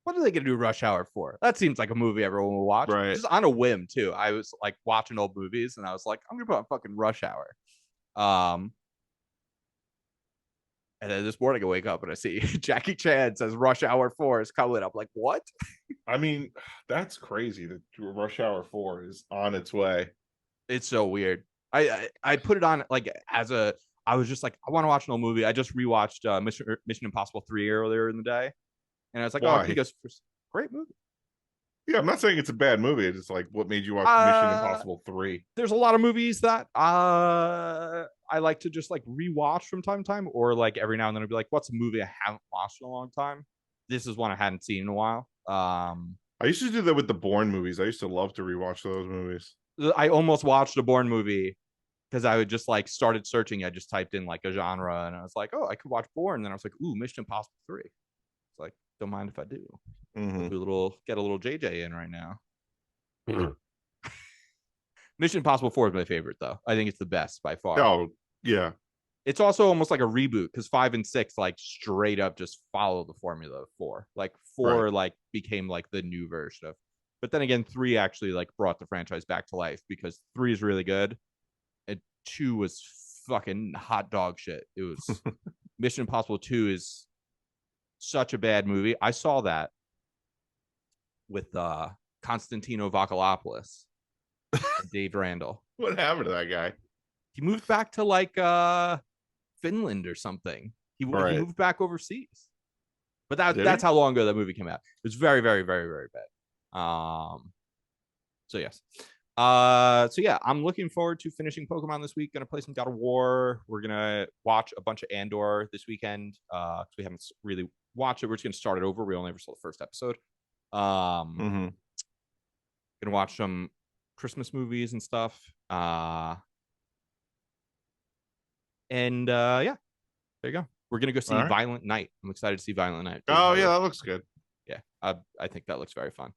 S1: what are they going to do Rush Hour for? That seems like a movie everyone will watch.
S2: Right.
S1: Just on a whim, too. I was like watching old movies and I was like, I'm going to put on fucking Rush Hour. And then this morning I wake up and I see Jackie Chan says Rush Hour 4 is coming. I'm like, what?
S2: I mean, that's crazy that Rush Hour 4 is on its way.
S1: It's so weird. I put it on like I was just like, I want to watch an old movie. I just rewatched Mission Impossible 3 earlier in the day. And I was like,
S2: why?
S1: Oh, he goes, great movie.
S2: Yeah, I'm not saying it's a bad movie. It's just like, what made you watch Mission Impossible 3?
S1: There's a lot of movies that I like to just like rewatch from time to time, or like every now and then I'll be like, what's a movie I haven't watched in a long time? This is one I hadn't seen in a while.
S2: I used to do that with the Bourne movies. I used to love to rewatch those movies.
S1: I almost watched a Bourne movie because I would just like started searching. I just typed in like a genre and I was like, oh, I could watch Bourne. And then I was like, ooh, Mission Impossible 3. It's like, don't mind if I do. Get a little JJ in right now. Mission Impossible 4 is my favorite though. I think it's the best by far.
S2: Oh, yeah.
S1: It's also almost like a reboot because 5 and 6 like straight up just follow the formula of 4. Like 4 like became like the new version of. But then again, 3 actually like brought the franchise back to life because 3 is really good and 2 was fucking hot dog shit. It was Mission Impossible 2 is such a bad movie. I saw that with Constantino Vakalopoulos and Dave Randall.
S2: What happened to that guy?
S1: He moved back to like Finland or something. He moved back overseas. But that's how long ago that movie came out. It was very, very, very, very bad. So yes. So yeah, I'm looking forward to finishing Pokemon this week. Gonna play some God of War. We're gonna watch a bunch of Andor this weekend. Because we haven't really watched it. We're just gonna start it over. We only ever saw the first episode. Gonna watch some Christmas movies and stuff. Yeah, there you go. We're gonna go see Violent Night. I'm excited to see Violent Night.
S2: Oh yeah, that looks good.
S1: Yeah, I think that looks very fun.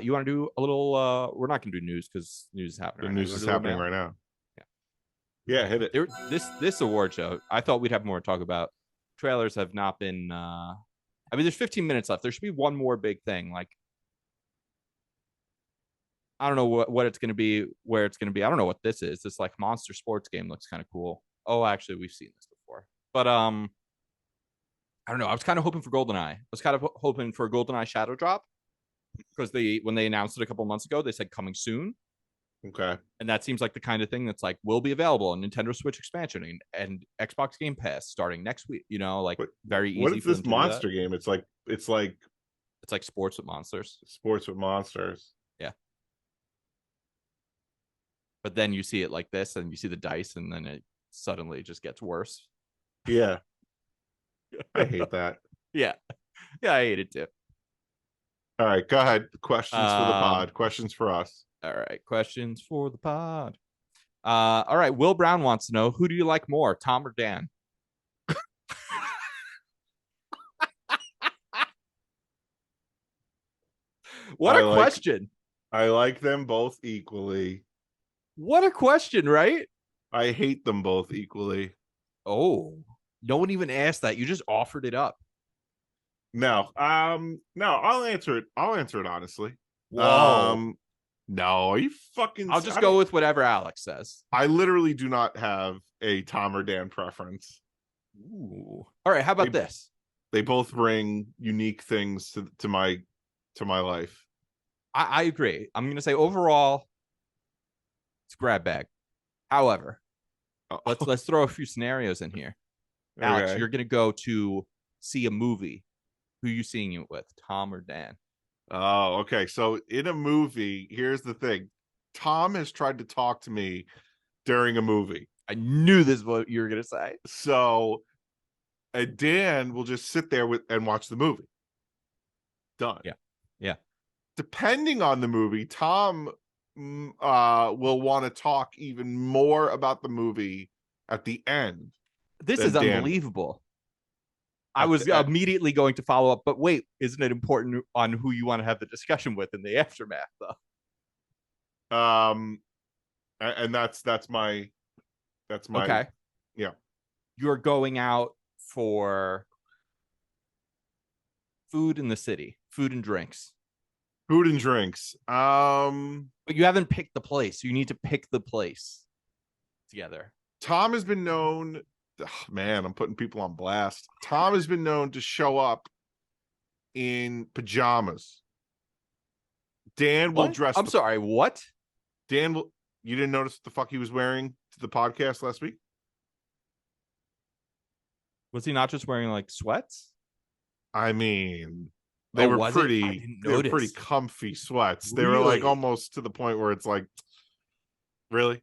S1: You want to do a little? We're not gonna do news because news is happening.
S2: The news is happening right now. Yeah, hit it.
S1: This award show, I thought we'd have more to talk about. Trailers have not been. I mean, there's 15 minutes left. There should be one more big thing. Like, I don't know what it's going to be, where it's going to be. I don't know what this is. This like monster sports game looks kind of cool. Oh, actually, we've seen this before. But I don't know. I was kind of hoping for GoldenEye. I was kind of hoping for GoldenEye Shadow Drop because when they announced it a couple months ago, they said coming soon.
S2: Okay.
S1: And that seems like the kind of thing that's like will be available on Nintendo Switch expansion and Xbox Game Pass starting next week. You know, like very easy.
S2: What is this monster game? It's like
S1: sports with monsters.
S2: Sports with monsters.
S1: Yeah. But then you see it like this, and you see the dice, and then it suddenly just gets worse.
S2: Yeah. I hate that.
S1: Yeah, I hate it too.
S2: All right, go ahead. Questions for the pod. Questions for us.
S1: All right, questions for the pod. All right, Will Brown wants to know, who do you like more, Tom or Dan? What a question.
S2: I like them both equally.
S1: What a question, right?
S2: I hate them both equally.
S1: Oh, no one even asked that. You just offered it up.
S2: No, no, I'll answer it. I'll answer it honestly.
S1: Whoa.
S2: No, are you fucking?
S1: I'll just go with whatever Alex says.
S2: I literally do not have a Tom or Dan preference.
S1: Ooh. All right. How about this?
S2: They both bring unique things to my life.
S1: I agree. I'm gonna say overall, it's grab bag. However, let's throw a few scenarios in here. Okay. Alex, you're gonna go to see a movie. Who are you seeing it with, Tom or Dan?
S2: Oh, okay. So in a movie, here's the thing. Tom has tried to talk to me during a movie.
S1: I knew this is what you were gonna say.
S2: So Dan will just sit there and watch the movie. Done.
S1: Yeah. Yeah.
S2: Depending on the movie, Tom will want to talk even more about the movie at the end.
S1: This is unbelievable. I was immediately going to follow up, but wait, isn't it important on who you want to have the discussion with in the aftermath, though?
S2: And that's my
S1: okay.
S2: Yeah.
S1: You're going out for food in the city, food and drinks.
S2: Food and drinks.
S1: But you haven't picked the place. You need to pick the place together.
S2: Tom has been known. Oh, man, I'm putting people on blast. Tom has been known to show up in pajamas. Dan will dress.
S1: I'm sorry, what?
S2: Dan will. You didn't notice what the fuck he was wearing to the podcast last week?
S1: Was he not just wearing like sweats?
S2: I mean, they were pretty comfy sweats. They were like almost to the point where it's like, really?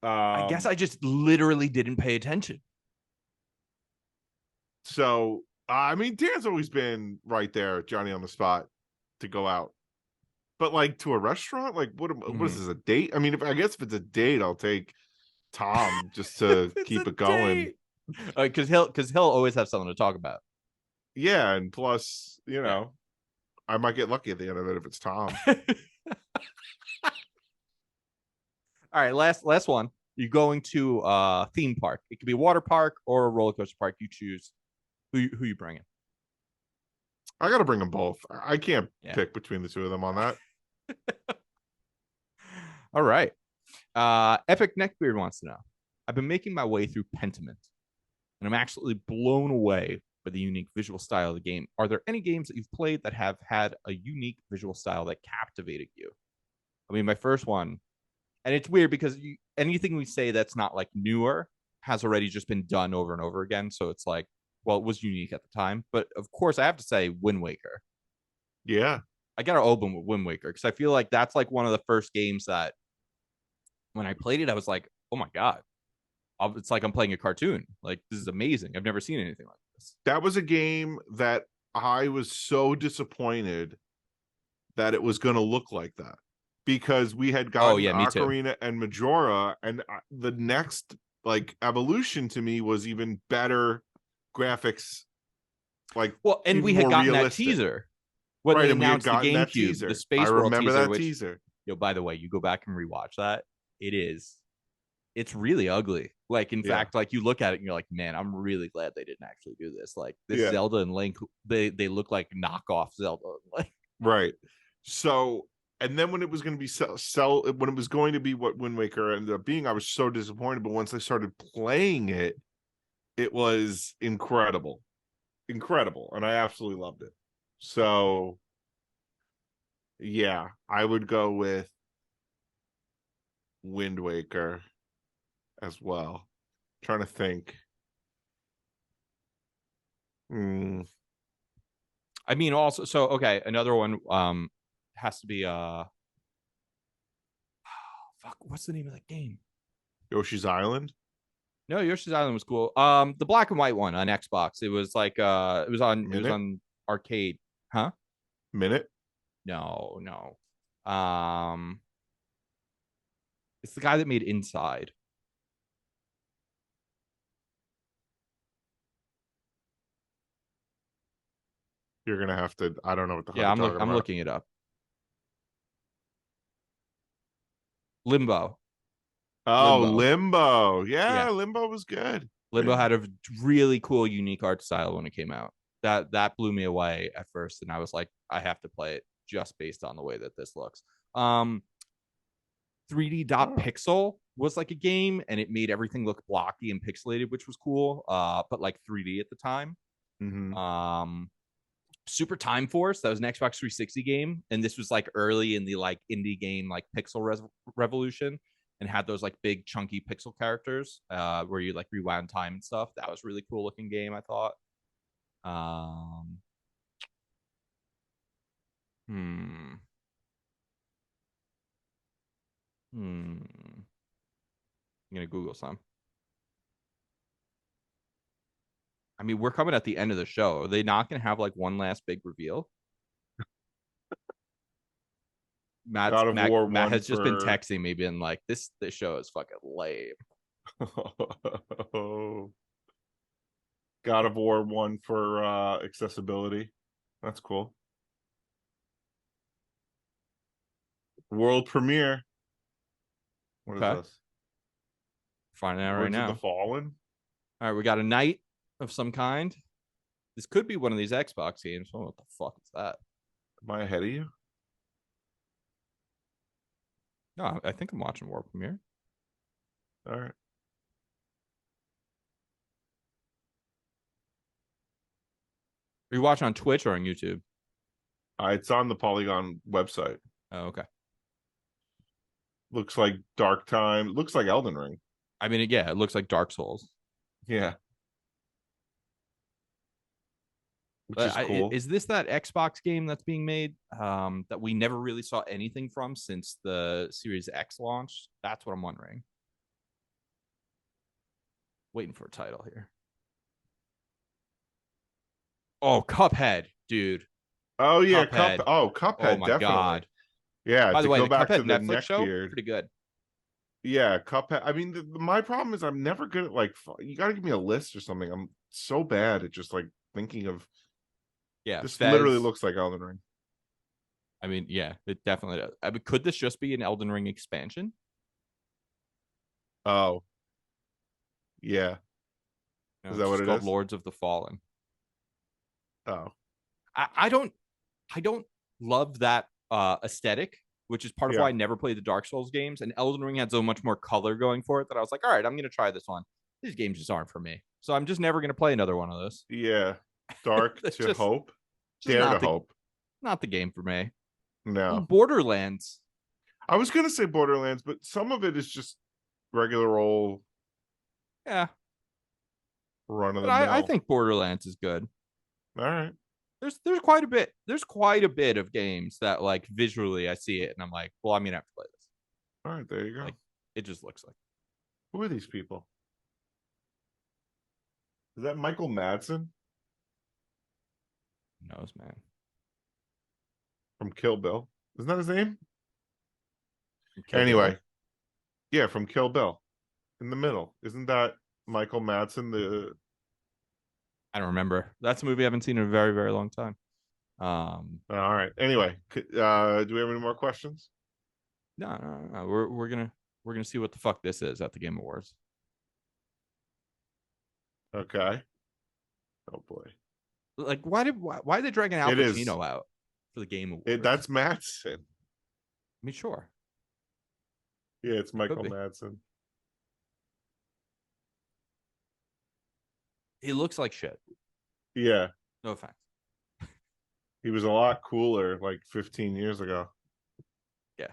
S1: I guess I just literally didn't pay attention.
S2: So, I mean, Dan's always been right there, Johnny on the spot, to go out. But like to a restaurant, like what is this, a date? I mean, I guess if it's a date, I'll take Tom just to keep it going.
S1: Because he'll always have something to talk about.
S2: Yeah, and plus, you know, I might get lucky at the end of it if it's Tom.
S1: All right, last one. You're going to a theme park. It could be a water park or a roller coaster park. You choose who you bringing.
S2: I got to bring them both. I can't pick between the two of them on that.
S1: All right. Epic Neckbeard wants to know. I've been making my way through Pentiment, and I'm absolutely blown away by the unique visual style of the game. Are there any games that you've played that have had a unique visual style that captivated you? I mean, my first one, and it's weird because anything we say that's not like newer has already just been done over and over again. So it's like, well, it was unique at the time. But of course, I have to say Wind Waker.
S2: Yeah.
S1: I got to open with Wind Waker because I feel like that's like one of the first games that when I played it, I was like, oh my God. It's like I'm playing a cartoon. Like, this is amazing. I've never seen anything like this.
S2: That was a game that I was so disappointed that it was going to look like that. Because we had gotten Ocarina and Majora, and the next like evolution to me was even better graphics. Like,
S1: well, and we had gotten that teaser when they announced the GameCube, the Space World teaser. I remember that teaser. Yo, by the way, you go back and rewatch that. It's really ugly. Like, in fact, like you look at it and you're like, man, I'm really glad they didn't actually do this. Like, this Zelda and Link, they look like knockoff Zelda. Like,
S2: right. So. And then when it was going to be when it was going to be what Wind Waker ended up being, I was so disappointed. But once I started playing it, it was incredible, and I absolutely loved it. So, yeah, I would go with Wind Waker as well. I'm trying to think.
S1: I mean, also, so okay, another one. Has to be fuck, what's the name of that game?
S2: Yoshi's Island?
S1: No, Yoshi's Island was cool. The black and white one on Xbox. It was like it was on arcade. Huh?
S2: Minute?
S1: No. It's the guy that made Inside.
S2: You're gonna have to. I don't know what the.
S1: Yeah, I'm looking it up. Limbo.
S2: Oh, Limbo. Yeah,
S1: Yeah.
S2: Limbo was good.
S1: Limbo had a really cool, unique art style when it came out. That blew me away at first, and I was like, I have to play it just based on the way that this looks. 3D dot pixel was like a game, and it made everything look blocky and pixelated, which was cool. But like 3D at the time. Super Time Force, that was an Xbox 360 game, and this was like early in the like indie game like pixel revolution, and had those like big chunky pixel characters where you like rewound time and stuff. That was really cool looking game, I thought. I'm gonna Google some. I mean, we're coming at the end of the show. Are they not gonna have like one last big reveal? Matt has just been texting me, being like, "This show is fucking lame."
S2: God of War 1 for accessibility. That's cool. World premiere. What is this?
S1: Finding out right now.
S2: Of the Fallen.
S1: All right, we got a knight of some kind. This could be one of these Xbox games. Oh, what the fuck is that?
S2: Am I ahead of you?
S1: No, I think I'm watching World Premiere.
S2: All right.
S1: Are you watching on Twitch or on YouTube?
S2: It's on the Polygon website.
S1: Oh, okay.
S2: Looks like Dark Time. Looks like Elden Ring.
S1: I mean, yeah, it looks like Dark Souls.
S2: Yeah. Which is cool.
S1: Is this that Xbox game that's being made that we never really saw anything from since the Series X launched? That's what I'm wondering. Waiting for a title here. Oh, Cuphead, dude.
S2: Oh yeah, Cuphead. Cuphead. Oh my definitely. God. Yeah.
S1: By the way, the Cuphead Netflix show, pretty good.
S2: Yeah, Cuphead. I mean, my problem is I'm never good at like. You got to give me a list or something. I'm so bad at just like thinking of.
S1: Yeah,
S2: this literally looks like Elden Ring.
S1: I mean, yeah, it definitely does. I mean, could this just be an Elden Ring expansion?
S2: Oh, yeah. Is that what it is?
S1: Lords of the Fallen.
S2: Oh,
S1: I don't love that aesthetic, which is part of why I never played the Dark Souls games. And Elden Ring had so much more color going for it that I was like, all right, I'm gonna try this one. These games just aren't for me, so I'm just never gonna play another one of those.
S2: Yeah, Dark to Hope, Dare to Hope.
S1: Not the game for me.
S2: No.
S1: Borderlands.
S2: I was gonna say Borderlands, but some of it is just regular old.
S1: Yeah.
S2: Run of the mill.
S1: I think Borderlands is good.
S2: All right.
S1: There's quite a bit. There's quite a bit of games that like visually I see it and I'm like, well, I'm gonna have to play this.
S2: All right, there you go.
S1: Like, it just looks like.
S2: Who are these people? Is that Michael Madsen?
S1: Who knows, man?
S2: From Kill Bill. Isn't that his name? Anyway. Yeah, from Kill Bill. In the middle. Isn't that Michael Madsen?
S1: I don't remember. That's a movie I haven't seen in a very, very long time.
S2: All right. Anyway, do we have any more questions?
S1: No. We're gonna see what the fuck this is at the Game Awards.
S2: Okay. Oh boy.
S1: Like, why are they dragging Al Pacino out for the Game Awards?
S2: That's Madsen.
S1: I mean, sure.
S2: Yeah, it's Michael Madsen.
S1: He looks like shit.
S2: Yeah.
S1: No offense.
S2: He was a lot cooler like 15 years ago.
S1: Yeah.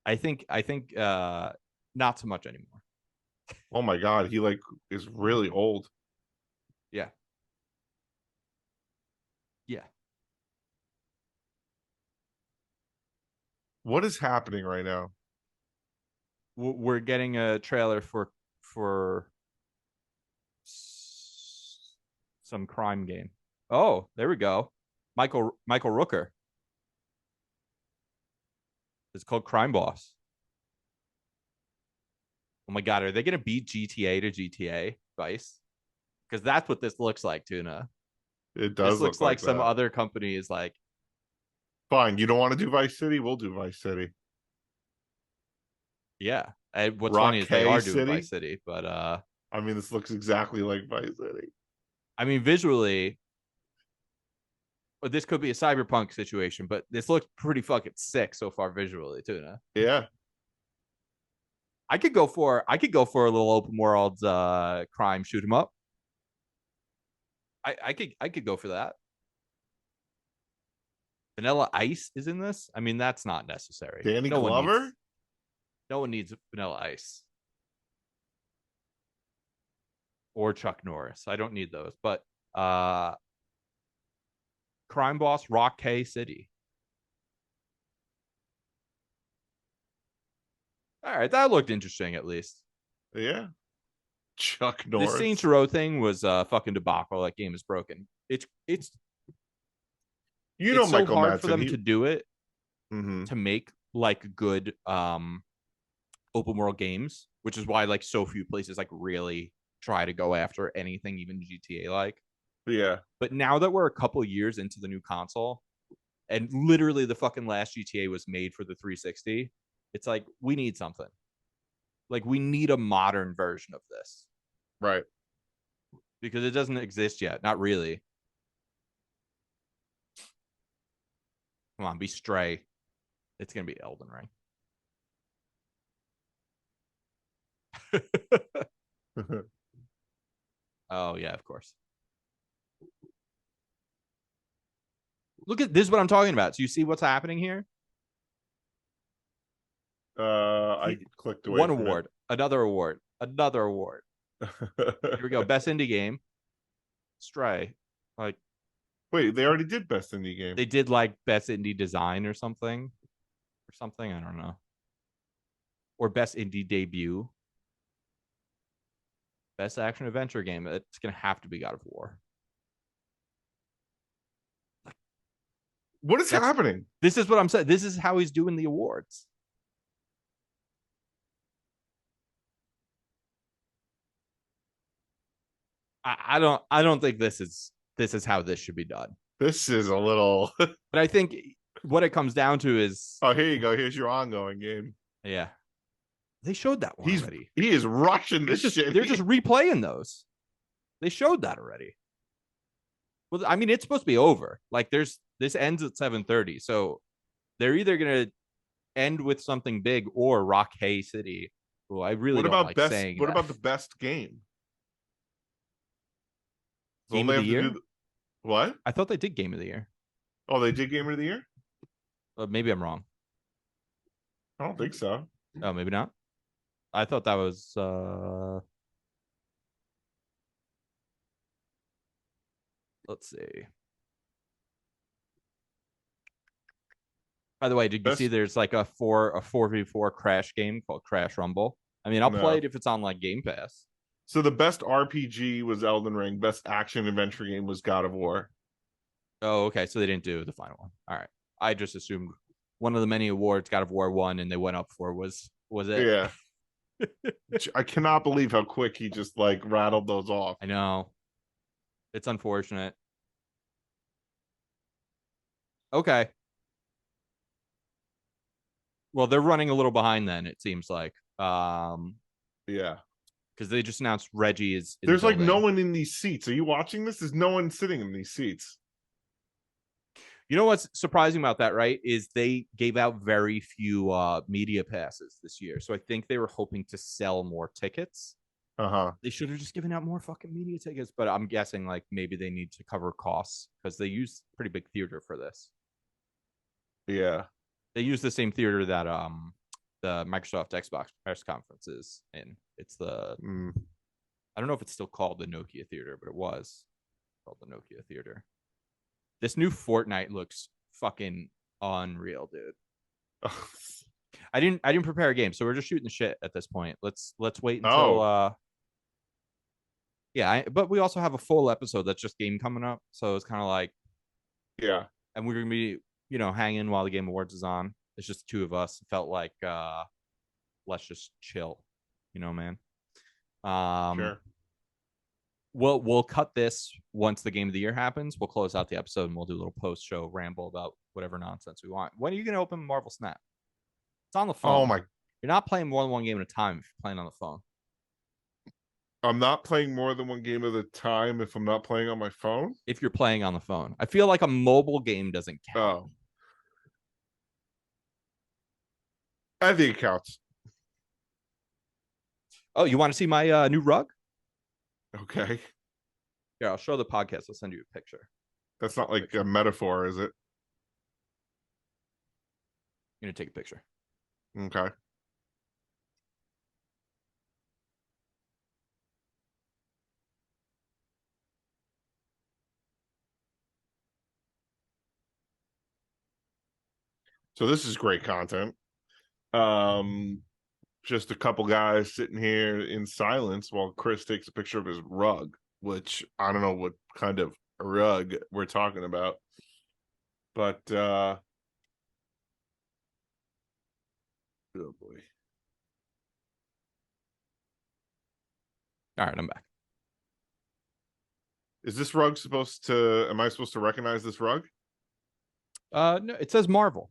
S1: I think not so much anymore.
S2: Oh my God, he like is really old.
S1: Yeah. Yeah.
S2: What is happening right now?
S1: We're getting a trailer for some crime game. Oh, there we go. Michael Rooker. It's called Crime Boss. Oh my God, are they going to beat GTA to GTA Vice? Because that's what this looks like, Tuna.
S2: It does.
S1: This looks like some other company is like,
S2: fine, you don't want to do Vice City? We'll do Vice City.
S1: Yeah. And what's funny is they
S2: Rockay
S1: are doing
S2: City?
S1: Vice City, but
S2: I mean, this looks exactly like Vice City.
S1: I mean, visually, this could be a cyberpunk situation, but this looks pretty fucking sick so far visually too. No?
S2: Yeah.
S1: I could go for a little open world crime shoot 'em up. I could go for that. Vanilla Ice is in this. I mean, that's not necessary.
S2: Danny Glover?
S1: No one needs Vanilla Ice or Chuck Norris. I don't need those. But crime boss Rockay City. All right, that looked interesting at least.
S2: Yeah. Chuck Norris.
S1: The Saints Row thing was a fucking debacle. That game is broken. It's
S2: you know,
S1: so
S2: Michael
S1: hard
S2: Madsen,
S1: for them to do it
S2: mm-hmm.
S1: to make like good open world games, which is why like so few places like really try to go after anything even GTA like.
S2: Yeah.
S1: But now that we're a couple years into the new console, and literally the fucking last GTA was made for the 360, it's like we need something. Like we need a modern version of this.
S2: Right.
S1: Because it doesn't exist yet. Not really. Come on, be Stray. It's gonna be Elden Ring. Oh yeah, of course. Look at this is what I'm talking about. So you see what's happening here?
S2: I clicked away.
S1: One award, another award, another award. Here we go. Best indie game. Stray. Like
S2: wait, they already did best indie game.
S1: They did like best indie design or something. I don't know. Or best indie debut. Best action adventure game. It's gonna have to be God of War.
S2: What is happening?
S1: This is what I'm saying. This is how he's doing the awards. I don't think this is how this should be done.
S2: This is a little
S1: but I think what it comes down to is
S2: oh, here you go. Here's your ongoing game.
S1: Yeah. They showed that one already.
S2: He is rushing this shit.
S1: They're just replaying those. They showed that already. Well, I mean, it's supposed to be over. Like this ends at 7:30. So they're either gonna end with something big or Rockay City. Well, I really don't like saying
S2: what about the best game?
S1: Game of the year?
S2: What?
S1: I thought they did Game of the Year.
S2: Oh, they did Game of the Year?
S1: Maybe I'm wrong.
S2: I don't think so.
S1: Oh, maybe not. I thought that was let's see. By the way, did you see there's like a 4v4 Crash game called Crash Rumble? I mean, I'll play it if it's on like Game Pass.
S2: So the best RPG was Elden Ring. Best action adventure game was God of War.
S1: Oh, okay. So they didn't do the final one. All right. I just assumed one of the many awards God of War won and they went up for was it?
S2: Yeah. I cannot believe how quick he just like rattled those off.
S1: I know. It's unfortunate. Okay. Well, they're running a little behind then, it seems like.
S2: Yeah.
S1: Because they just announced Reggie is
S2: there's like no one in these seats. Are you watching this? There's no one sitting in these seats.
S1: You know what's surprising about that, right? Is they gave out very few media passes this year. So I think they were hoping to sell more tickets. They should have just given out more fucking media tickets, but I'm guessing like maybe they need to cover costs because they use pretty big theater for this.
S2: Yeah.
S1: They use the same theater that the Microsoft Xbox press conference is in. It's the I don't know if it's still called the Nokia Theater, but it was called the Nokia Theater. This new Fortnite looks fucking unreal, dude. I didn't prepare a game, so we're just shooting the shit at this point. Let's wait until but we also have a full episode that's just game coming up, so it's kind of like and we're gonna be hanging while the Game Awards is on. It's just two of us. It felt like let's just chill, man.
S2: Sure.
S1: We'll cut this once the Game of the Year happens. We'll close out the episode and we'll do a little post-show ramble about whatever nonsense we want. When are you gonna open Marvel Snap? It's on the phone.
S2: Oh my!
S1: You're not playing more than one game at a time if you're playing on the phone.
S2: I'm not playing more than one game at a time if I'm not playing on my phone.
S1: If you're playing on the phone, I feel like a mobile game doesn't count.
S2: Oh, I think it counts.
S1: Oh, you want to see my new rug?
S2: Okay,
S1: Here, I'll show the podcast. I'll send you a picture.
S2: that's not like a metaphor, is it?
S1: I'm gonna take a picture.
S2: Okay. So this is great content. Just a couple guys sitting here in silence while Chris takes a picture of his rug, which I don't know what kind of rug we're talking about. But oh boy.
S1: All right, I'm back.
S2: Is this rug supposed to, am I supposed to recognize this rug?
S1: No, it says Marvel.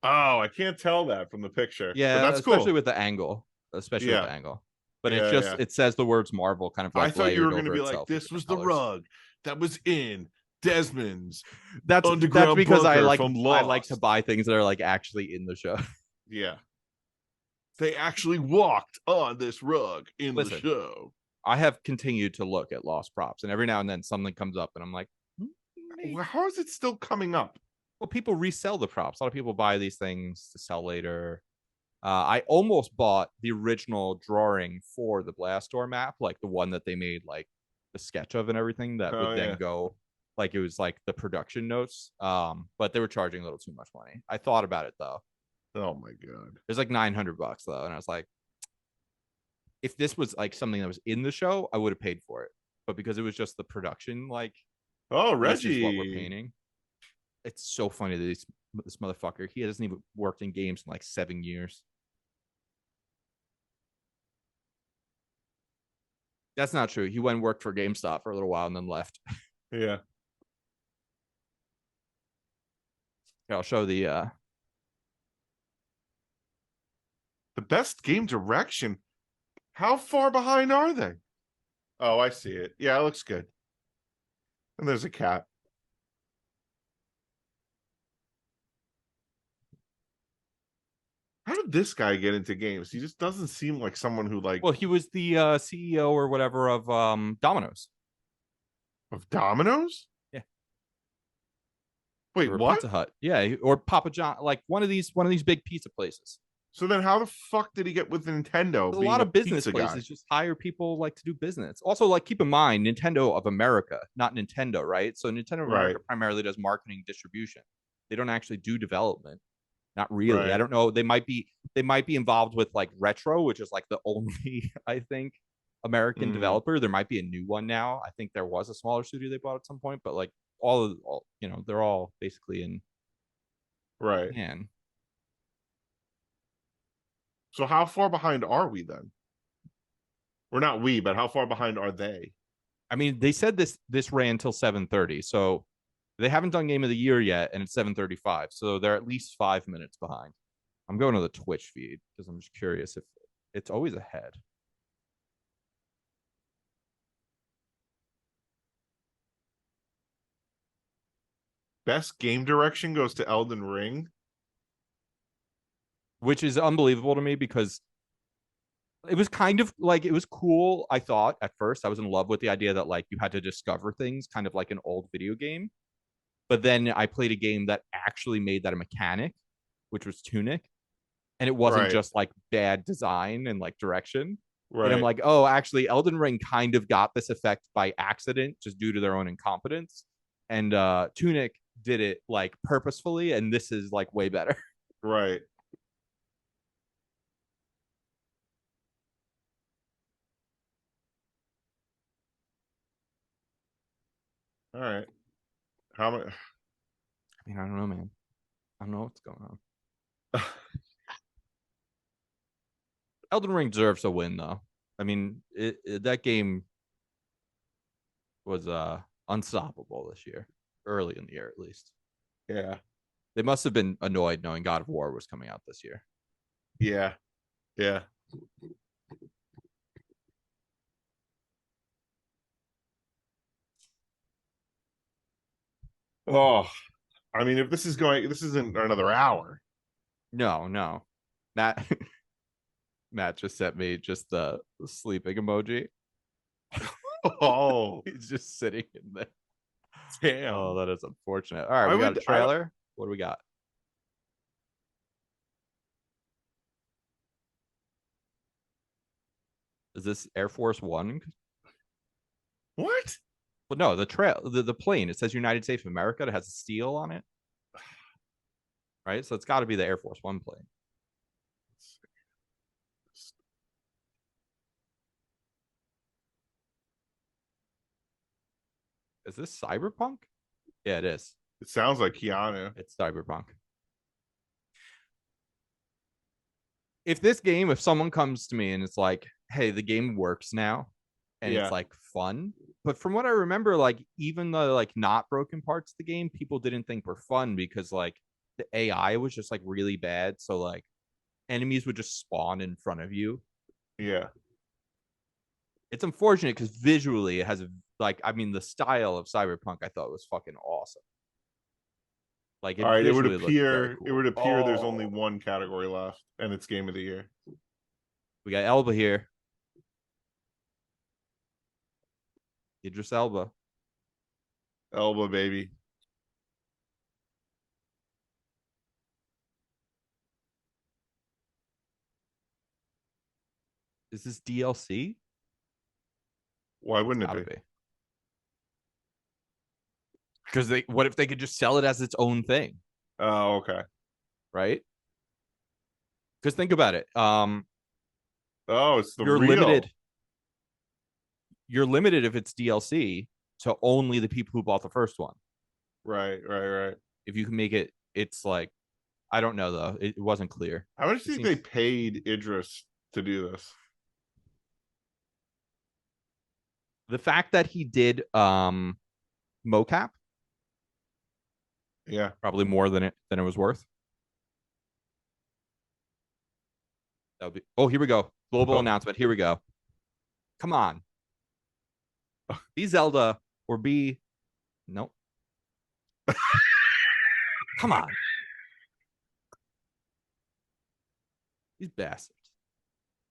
S2: Oh, I can't tell that from the picture.
S1: Yeah,
S2: but that's
S1: especially
S2: cool.
S1: with the angle. Especially with
S2: Yeah.
S1: the angle. But
S2: Yeah,
S1: it's just
S2: yeah.
S1: it says the words Marvel kind of like
S2: I thought you were
S1: going to
S2: be like,
S1: itself
S2: this
S1: with
S2: was the
S1: colors.
S2: rug that was in Desmond's
S1: That's
S2: underground
S1: because I
S2: bunker
S1: like
S2: from Lost.
S1: I like to buy things that are like actually in the show.
S2: Yeah. They actually walked on this rug in
S1: Listen,
S2: the show.
S1: I have continued to look at lost props, and every now and then something comes up, and I'm like,
S2: How is it still coming up?
S1: well, people resell the props. A lot of people buy these things to sell later. I almost bought the original drawing for the Blastdoor map, like the one that they made like the sketch of and everything that would then go like it was like the production notes. But they were charging a little too much money. I thought about it though.
S2: Oh my god.
S1: It was like $900 though, and I was like, if this was like something that was in the show, I would have paid for it. But because it was just the production, like,
S2: oh,
S1: Reggie,
S2: Reggie,
S1: this is what we're painting. It's so funny that this motherfucker, he hasn't even worked in games in like 7 years. That's not true. He went and worked for GameStop for a little while and then left.
S2: Yeah.
S1: Here, I'll show the
S2: best game direction. How far behind are they? Oh, I see it. Yeah, it looks good. And there's a cat. How did this guy get into games? He just doesn't seem like someone who like.
S1: Well, he was the CEO or whatever of Domino's.
S2: Of Domino's?
S1: Yeah.
S2: Wait,
S1: or
S2: what?
S1: Pizza Hut. Yeah, or Papa John, like one of these big pizza places.
S2: So then how the fuck did he get with Nintendo?
S1: A lot of business places just hire people like to do business. Also, like keep in mind, Nintendo of America, not Nintendo, right? So Nintendo of America primarily does marketing distribution. They don't actually do development. Not really. I don't know. They might be involved with like Retro, which is like the only, I think, American developer. There might be a new one now. I think there was a smaller studio they bought at some point, but like all you know, they're all basically in Japan.
S2: So how far behind are we then? We're not we, but how far behind are they?
S1: I mean, they said this ran till 7:30, so they haven't done Game of the Year yet, and it's 7:35, so they're at least 5 minutes behind. I'm going to the Twitch feed because I'm just curious if it's always ahead.
S2: Best game direction goes to Elden Ring,
S1: which is unbelievable to me because it was kind of like, it was cool. I thought at first I was in love with the idea that like you had to discover things kind of like an old video game. But then I played a game that actually made that a mechanic, which was Tunic. And it wasn't just like bad design and like direction. And I'm like, oh, actually, Elden Ring kind of got this effect by accident, just due to their own incompetence. And Tunic did it like purposefully, and this is like way better.
S2: Right. All right. How many?
S1: I mean, I don't know, man. I don't know what's going on. Elden Ring deserves a win, though. I mean, that game was unstoppable this year, early in the year at least.
S2: Yeah.
S1: They must have been annoyed knowing God of War was coming out this year.
S2: Yeah. Yeah. Oh, I mean, if this is going, this isn't another hour.
S1: No, no. Matt Matt just sent me just the sleeping emoji.
S2: Oh,
S1: He's just sitting in there. Oh,
S2: damn.
S1: that is unfortunate. All right,
S2: I
S1: we got
S2: would,
S1: a
S2: I don't,
S1: trailer. What do we got? Is this Air Force One?
S2: what?
S1: Well, no, the plane. It says United States of America. It has a steel on it, right? So it's got to be the Air Force One plane. Is this Cyberpunk? Yeah, it is.
S2: It sounds like Keanu.
S1: It's Cyberpunk. If someone comes to me and it's like, hey, the game works now and it's
S2: Yeah.
S1: like fun. But from what I remember, like even the like not broken parts of the game, people didn't think were fun because like the AI was just like really bad. So like enemies would just spawn in front of you.
S2: Yeah.
S1: It's unfortunate because visually it has a like I mean the style of Cyberpunk I thought was fucking awesome. Like
S2: All
S1: it
S2: right.
S1: visually looked very
S2: It
S1: cool.
S2: would appear there's only
S1: Oh,
S2: one category left, and it's game of the year.
S1: we got Elba here. Idris Elba.
S2: Elba, baby.
S1: Is this DLC?
S2: Why wouldn't
S1: Gotta
S2: it be?
S1: be. Because they what if they could just sell it as its own thing,
S2: Oh, okay.
S1: right? Because think about it.
S2: Oh, it's the
S1: You're
S2: real.
S1: limited. You're limited if it's DLC to only the people who bought the first one.
S2: Right, right, right.
S1: If you can make it, it's like I don't know though. It wasn't clear.
S2: How much
S1: It
S2: do you think they
S1: seems
S2: paid Idris to do this?
S1: the fact that he did mocap
S2: Yeah.
S1: probably more than it was worth. That would be. Oh, here we go. Global
S2: Oh,
S1: announcement. Here we go. Come on. Be Zelda or be nope. Come on. These bastards.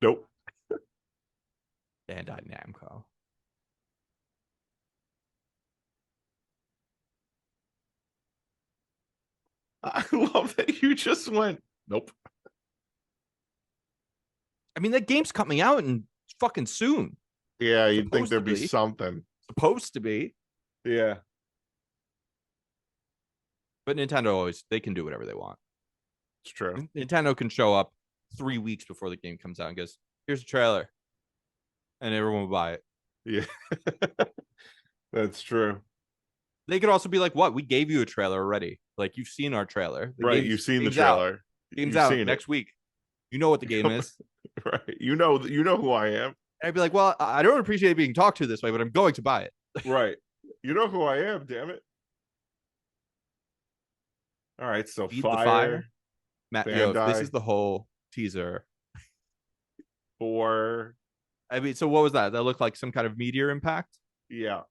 S2: nope.
S1: Bandai Namco.
S2: I love that you just went, nope.
S1: I mean, that game's coming out in fucking soon.
S2: Yeah, you'd think
S1: Supposed to
S2: there'd be
S1: be.
S2: something.
S1: Supposed to be.
S2: Yeah,
S1: But Nintendo always they can do whatever they want.
S2: it's true.
S1: Nintendo can show up 3 weeks before the game comes out and goes, "Here's a trailer," and everyone will buy it.
S2: Yeah, that's true.
S1: They could also be like, "What? We gave you a trailer already. Like you've seen our trailer. The
S2: Right, you've seen the
S1: game's out.
S2: trailer.
S1: Game's
S2: You've
S1: out
S2: seen it.
S1: next week. You know what the game is."
S2: Right. You know who I am.
S1: And I'd be like, "Well, I don't appreciate being talked to this way, but I'm going to buy it."
S2: Right. You know who I am, damn it. All right, so
S1: Feed the fire,
S2: Fire,
S1: Matt. Yo, this
S2: Bandai,
S1: is the whole teaser.
S2: 4.
S1: I mean, so what was that? That looked like some kind of meteor impact.
S2: Yeah.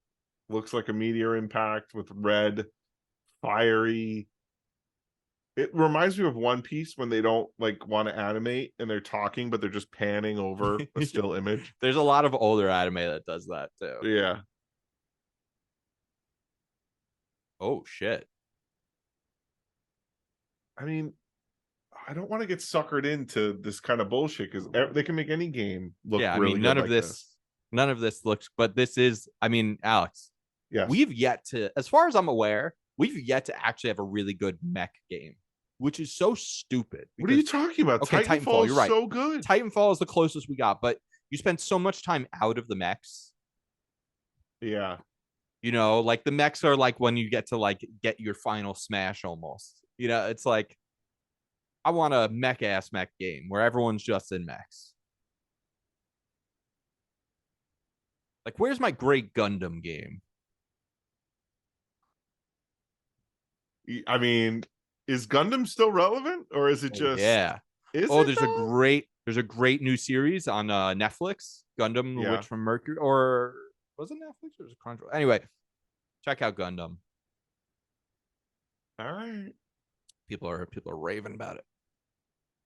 S2: Looks like a meteor impact with red, fiery. It reminds me of One Piece when they don't like want to animate and they're talking, but they're just panning over a still image.
S1: There's a lot of older anime that does that too.
S2: Yeah.
S1: Oh shit.
S2: I mean, I don't want to get suckered into this kind of bullshit because they can make any game look
S1: Yeah, I
S2: really
S1: mean,
S2: good like this.
S1: none of this looks, but this is, I mean, Alex,
S2: Yes.
S1: we've yet to, as far as I'm aware, we've yet to actually have a really good mech game, which is so stupid.
S2: What are you talking about?
S1: Okay,
S2: Titanfall
S1: you're
S2: is
S1: right.
S2: so good.
S1: Titanfall is the closest we got, but you spend so much time out of the mechs.
S2: Yeah.
S1: You know, like the mechs are like when you get to like get your final smash almost. You know, it's like I want a mech ass mech game where everyone's just in mechs. Like, where's my great Gundam game?
S2: I mean, is Gundam still relevant or is it
S1: Oh,
S2: just
S1: yeah.
S2: is
S1: Oh,
S2: it
S1: there's a
S2: though?
S1: great There's a great new series on Netflix, Gundam: The
S2: Yeah.
S1: Witch from Mercury, or was it Netflix or was it Crunchyroll? Anyway, check out Gundam.
S2: All right.
S1: People are raving about it.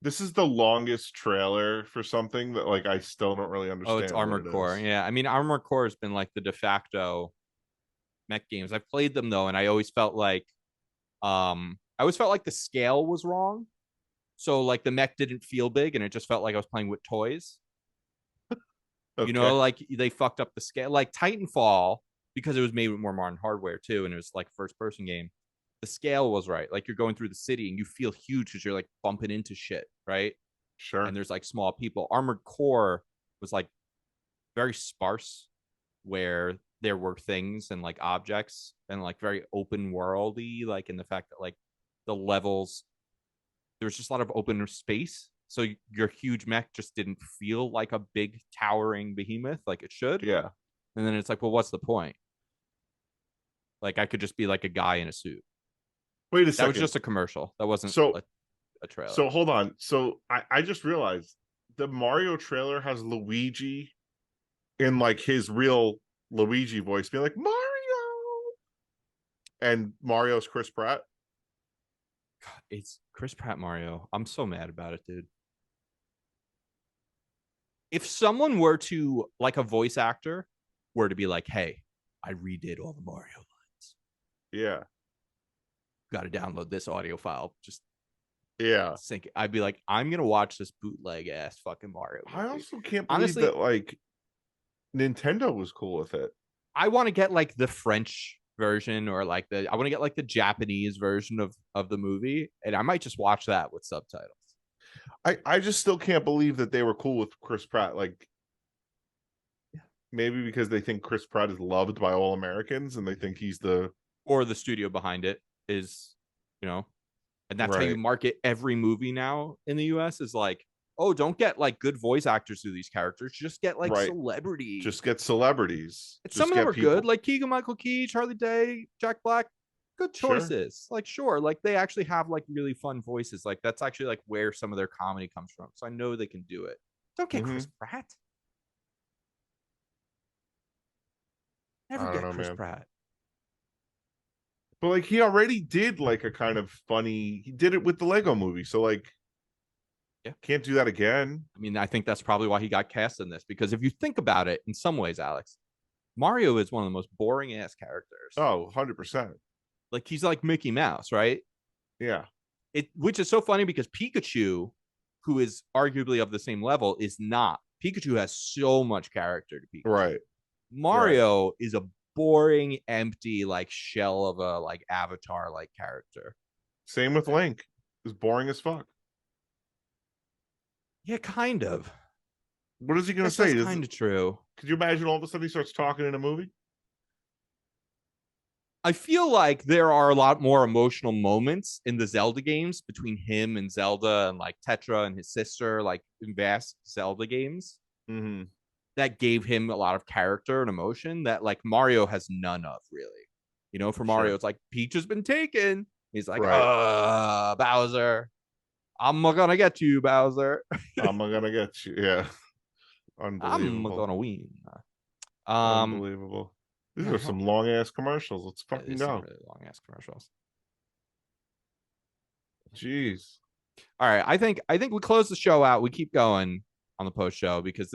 S2: This is the longest trailer for something that like I still don't really
S1: Oh, it's
S2: understand what
S1: Armored
S2: it
S1: Core.
S2: is.
S1: Yeah, I mean, Armored Core has been like the de facto mech games. I've played them though, and I always felt like the scale was wrong. So like the mech didn't feel big, and it just felt like I was playing with toys. You
S2: Okay.
S1: know, like they fucked up the scale. Like Titanfall, because it was made with more modern hardware too, and it was like first person game. The scale was right. Like you're going through the city and you feel huge because you're like bumping into shit, right? And
S2: Sure.
S1: there's like small people. Armored Core was like very sparse, where there were things and like objects and like very open worldy, like in the fact that like the levels, there was just a lot of open space. So your huge mech just didn't feel like a big towering behemoth like it should.
S2: Yeah.
S1: And then it's like, well, what's the point? Like I could just be like a guy in a suit.
S2: Wait a
S1: That was
S2: second.
S1: just a commercial. That wasn't
S2: So
S1: a trailer.
S2: so hold on. So I just realized the Mario trailer has Luigi in like his real Luigi voice being like Mario, and Mario's Chris Pratt.
S1: It's Chris Pratt Mario. I'm so mad about it, dude. If someone were to, like a voice actor, were to be like, hey, I redid all the Mario lines.
S2: Yeah.
S1: Got to download this audio file. Just
S2: Yeah.
S1: sync it. I'd be like, I'm going to watch this bootleg ass fucking Mario movie.
S2: I also can't believe
S1: Honestly,
S2: that like Nintendo was cool with it.
S1: I want to get like the French version, or like I want to get like the Japanese version of the movie, and I might just watch that with subtitles.
S2: I just still can't believe that they were cool with Chris Pratt. Like maybe because they think Chris Pratt is loved by all Americans and they think he's the
S1: Or the studio behind it is, you know, and that's how you
S2: right.
S1: market every movie now in the US is like, oh, don't get like good voice actors to these characters, just get like
S2: Right.
S1: celebrities.
S2: Just get celebrities.
S1: Some
S2: Just
S1: of them
S2: get
S1: are
S2: people.
S1: good, like Keegan Michael Key, Charlie Day, Jack Black. Good
S2: Sure.
S1: choices. Like, sure, like they actually have like really fun voices. Like that's actually like where some of their comedy comes from. So I know they can do it. Don't get Chris Pratt. Never
S2: I don't
S1: get
S2: know,
S1: Chris
S2: man.
S1: Pratt.
S2: But like he already did like a kind of funny. He did it with the Lego movie, so like,
S1: Yeah,
S2: can't do that again.
S1: I mean, I think that's probably why he got cast in this, because if you think about it, in some ways, Alex, Mario is one of the most boring ass characters.
S2: Oh, 100%.
S1: Like he's like Mickey Mouse, right?
S2: Yeah.
S1: Which is so funny because Pikachu, who is arguably of the same level, is not. Pikachu has so much character to Pikachu.
S2: Right.
S1: Mario is a boring, empty, like shell of a like avatar like character.
S2: Same with Link. It's boring as fuck.
S1: Yeah, kind of.
S2: What is he gonna
S1: Guess
S2: say?
S1: that's kind of true.
S2: Could you imagine all of a sudden he starts talking in a movie?
S1: I feel like there are a lot more emotional moments in the Zelda games between him and Zelda and like Tetra and his sister, like in vast Zelda games, that gave him a lot of character and emotion that like Mario has none of, really. You know, for Mario,
S2: Sure.
S1: it's like Peach has been taken. He's like,
S2: Right.
S1: Bowser, I'm gonna get you, Bowser.
S2: I'm gonna get you. Yeah.
S1: I'm
S2: Unbelievable.
S1: gonna win.
S2: Unbelievable. These
S1: Yeah,
S2: are some long ass commercials. Let's fucking
S1: there's
S2: go.
S1: some really long ass commercials.
S2: Jeez.
S1: All right, I think we close the show out. We keep going on the post show because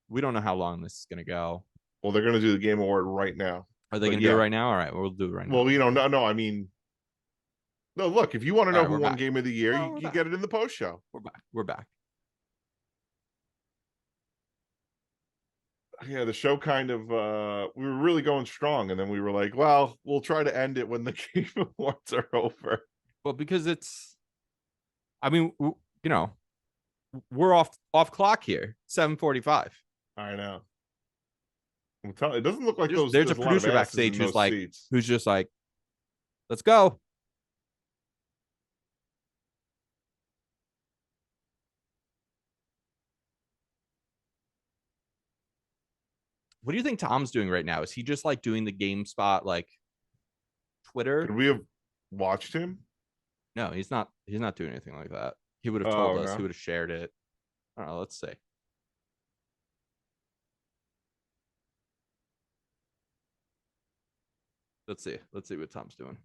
S1: we don't know how long this is gonna go.
S2: Well, they're gonna do the Game Award right now.
S1: Are they gonna do it right now? All right, we'll do it right now.
S2: Well, no. I mean, no. Look, if you want to know who won Game of the Year, you get it in the post show.
S1: We're back.
S2: Yeah, the show kind of we were really going strong, and then we were like, well, we'll try to end it when the Game Awards are over.
S1: Well, because I mean, we're off clock here. 7:45.
S2: I know. I'm telling. It doesn't look like
S1: There's a producer backstage who's just like, let's go. What do you think Tom's doing right now? Is he just like doing the GameSpot like Twitter?
S2: Could we have watched him?
S1: No, he's not doing anything like that. He would have told us.
S2: No.
S1: He would have shared it. I don't know. Let's see. Let's see what Tom's doing.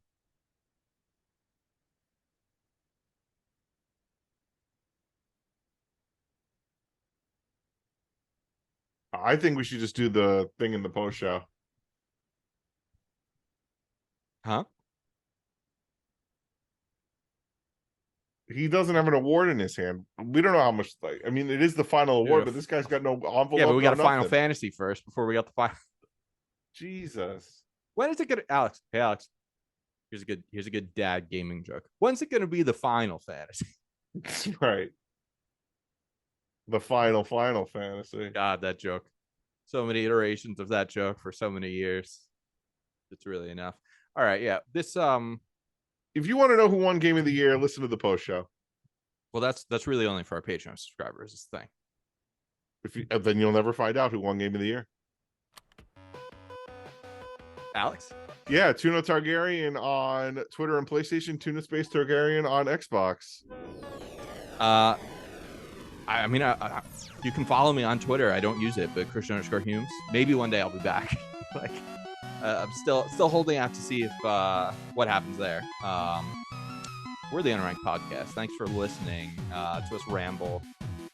S2: I think we should just do the thing in the post show.
S1: Huh?
S2: He doesn't have an award in his hand. We don't know how much. Like, I mean, it is the final award, but this guy's got no envelope.
S1: Yeah, but we got a
S2: nothing.
S1: Final Fantasy first before we got the final.
S2: Jesus.
S1: When is it gonna, Alex? Hey, Alex. Here's a good dad gaming joke. When's it gonna be the Final Fantasy?
S2: Right. The final fantasy.
S1: God, that joke. So many iterations of that joke for so many years. It's really enough. All right, yeah. This
S2: If you want to know who won Game of the Year, listen to the post show.
S1: Well, that's really only for our Patreon subscribers. This thing.
S2: Then you'll never find out who won Game of the Year.
S1: Alex?
S2: Yeah, Tuna Targaryen on Twitter and PlayStation, Tuna Space Targaryen on Xbox.
S1: I mean, you can follow me on Twitter. I don't use it, but Christian_Humes. Maybe one day I'll be back. Like, I'm still holding out to see if what happens there. We're the Unranked podcast. Thanks for listening to us ramble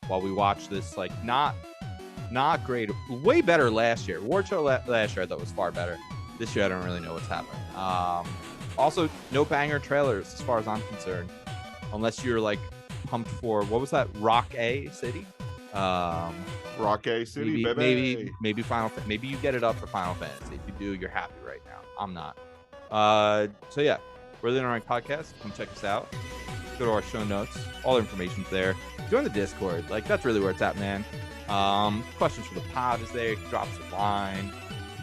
S1: while we watch this. Like, not great. Way better last year. War Show last year I thought was far better. This year I don't really know what's happening. Also, no banger trailers as far as I'm concerned, unless you're like pumped for, what was that, Rock A City?
S2: Rock A City, baby.
S1: Maybe maybe you get it up for Final Fantasy. If you do, you're happy right now. I'm not. So yeah, we're the Unranked podcast. Come check us out. Go to our show notes. All the information's there. Join the Discord. Like, that's really where it's at, man. Questions for the pod is there. Drop us a line.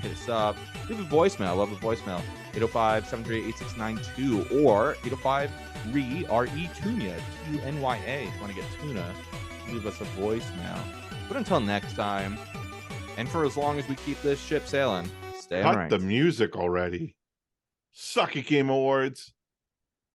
S1: Hit us up. Leave a voicemail. I love a voicemail. 805-738-8692 or 805-RE-TUNYA, TUNYA. If you want to get tuna, leave us a voicemail. But until next time, and for as long as we keep this ship sailing, stay
S2: Cut
S1: unranked.
S2: the music already. Suck it, Game Awards.